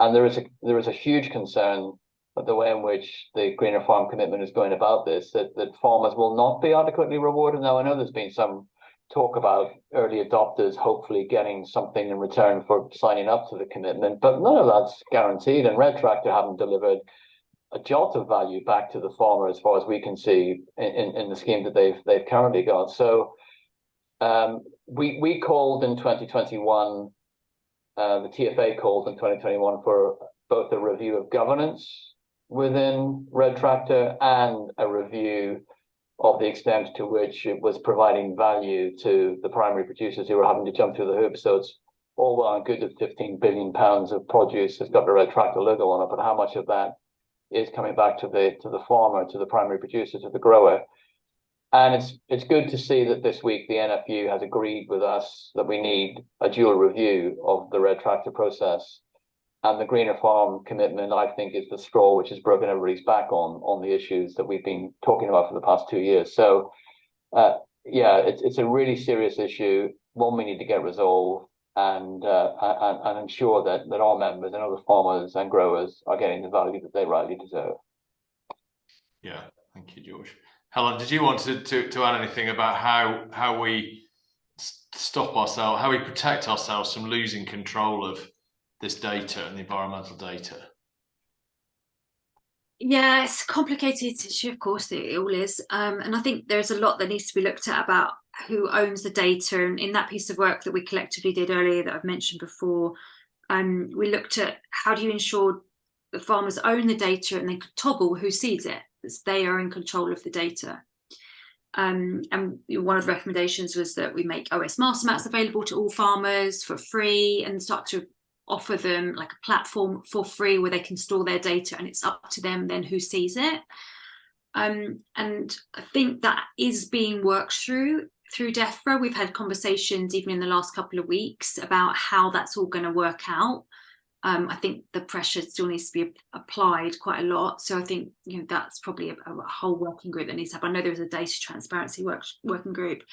And there is a huge concern at the way in which the Greener Farm Commitment is going about this, that farmers will not be adequately rewarded. Now, I know there's been some talk about early adopters hopefully getting something in return for signing up to the commitment, but none of that's guaranteed. And Red Tractor haven't delivered a jot of value back to the farmer as far as we can see in the scheme that they've currently got. So we called in 2021, the TFA called in 2021 for both a review of governance within Red Tractor and a review of the extent to which it was providing value to the primary producers who were having to jump through the hoops. So it's all well and good that 15 billion pounds of produce has got the Red Tractor logo on it, but how much of that is coming back to the farmer, to the primary producer, to the grower? And it's good to see that this week the NFU has agreed with us that we need a dual review of the Red Tractor process. And the Greener Farm Commitment, I think, is the straw which has broken everybody's back on the issues that we've been talking about for the past 2 years. So, yeah, it's a really serious issue, one we need to get resolved and ensure that our members and other farmers and growers are getting the value that they rightly deserve. Yeah, thank you, George. Helen, did you want to add anything about how we stop ourselves, how we protect ourselves from losing control of this data and the environmental data? Yeah, it's a complicated issue, of course, it all is. And I think there's a lot that needs to be looked at about who owns the data. And in that piece of work that we collectively did earlier that I've mentioned before, we looked at how do you ensure the farmers own the data and they could toggle who sees it, because they are in control of the data. And one of the recommendations was that we make OS master maps available to all farmers for free and start to offer them like a platform for free where they can store their data, and it's up to them then who sees it. And I think that is being worked through DEFRA. We've had conversations even in the last couple of weeks about how that's all going to work out. I think the pressure still needs to be applied quite a lot. So I think, you know, that's probably a whole working group that needs to happen. I know there was a data transparency working group.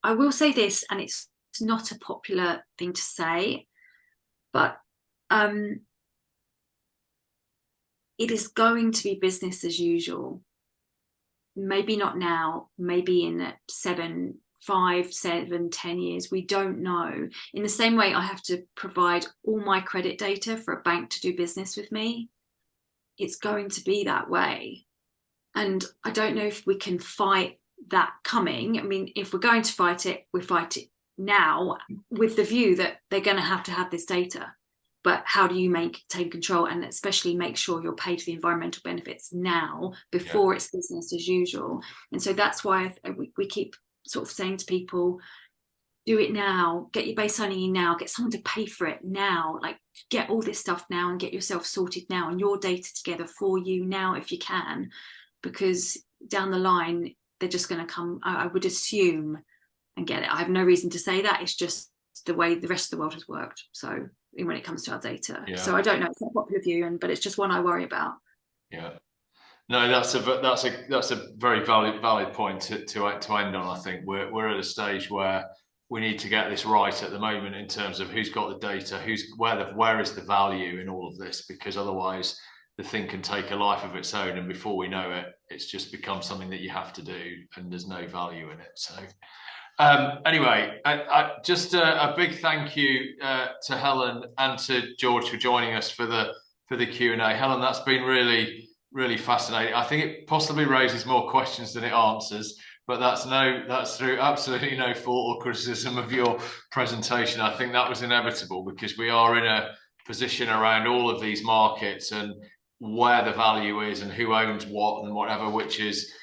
I will say this, and it's not a popular thing to say, but it is going to be business as usual. Maybe not now, maybe in 5, 7, 10 years, we don't know. In the same way I have to provide all my credit data for a bank to do business with me, it's going to be that way. And I don't know if we can fight that coming. I mean, if we're going to fight it, we fight it now with the view that they're going to have this data. But how do you take control and especially make sure you're paid for the environmental benefits now before it's business as usual? And so that's why we keep sort of saying to people, do it now, get your baselining in now, get someone to pay for it now, like get all this stuff now and get yourself sorted now and your data together for you now if you can, because down the line they're just going to come, I would assume, and get it. I have no reason to say that, it's just the way the rest of the world has worked. So when it comes to our data, so I don't know, it's not a popular view, but it's just one I worry about. Yeah, no, that's a very valid point to end on. I think we're at a stage where we need to get this right at the moment in terms of who's got the data, where is the value in all of this, because otherwise the thing can take a life of its own, and before we know it, it's just become something that you have to do, and there's no value in it. So. Anyway, just a big thank you to Helen and to George for joining us for the Q&A. Helen, that's been really, really fascinating. I think it possibly raises more questions than it answers, but that's through absolutely no fault or criticism of your presentation. I think that was inevitable because we are in a position around all of these markets and where the value is and who owns what and whatever, which is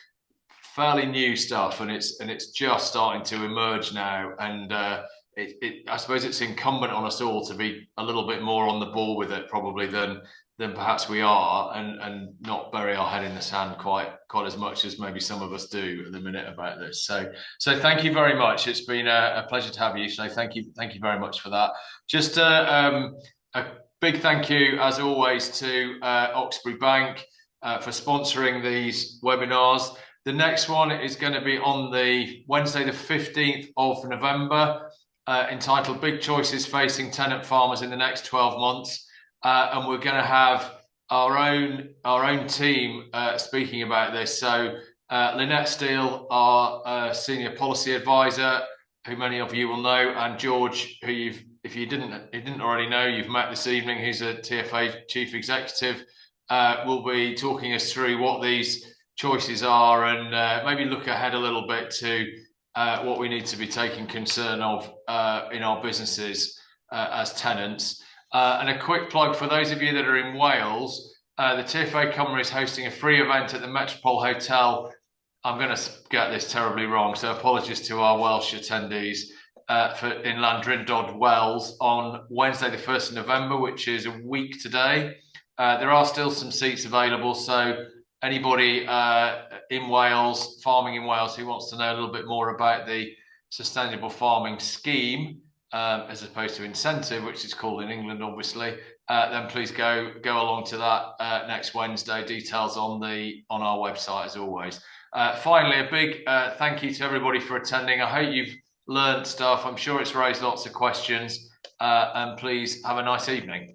fairly new stuff, and it's just starting to emerge now, and I suppose it's incumbent on us all to be a little bit more on the ball with it probably than perhaps we are, and not bury our head in the sand quite as much as maybe some of us do at the minute about this. So thank you very much. It's been a pleasure to have you. So thank you very much for that. Just a big thank you as always to Oxbury Bank for sponsoring these webinars. The next one is going to be on the Wednesday, the 15th of November, entitled Big Choices Facing Tenant Farmers in the Next 12 Months. And we're going to have our own team speaking about this. So Lynette Steele, our senior policy advisor, who many of you will know, and George, who if you didn't already know, you've met this evening, who's a TFA chief executive, will be talking us through what these choices are and maybe look ahead a little bit to what we need to be taking concern of in our businesses as tenants. And a quick plug for those of you that are in Wales, the TFA Cymru is hosting a free event at the Metropole Hotel. I'm going to get this terribly wrong, so apologies to our Welsh attendees, in Llandrindod, Wales, on Wednesday the 1st of November, which is a week today. There are still some seats available, so anybody in Wales, farming in Wales, who wants to know a little bit more about the sustainable farming scheme, as opposed to incentive, which is called in England, obviously, then please go along to that next Wednesday. Details on our website, as always. Finally, a big thank you to everybody for attending. I hope you've learned stuff. I'm sure it's raised lots of questions, and please have a nice evening.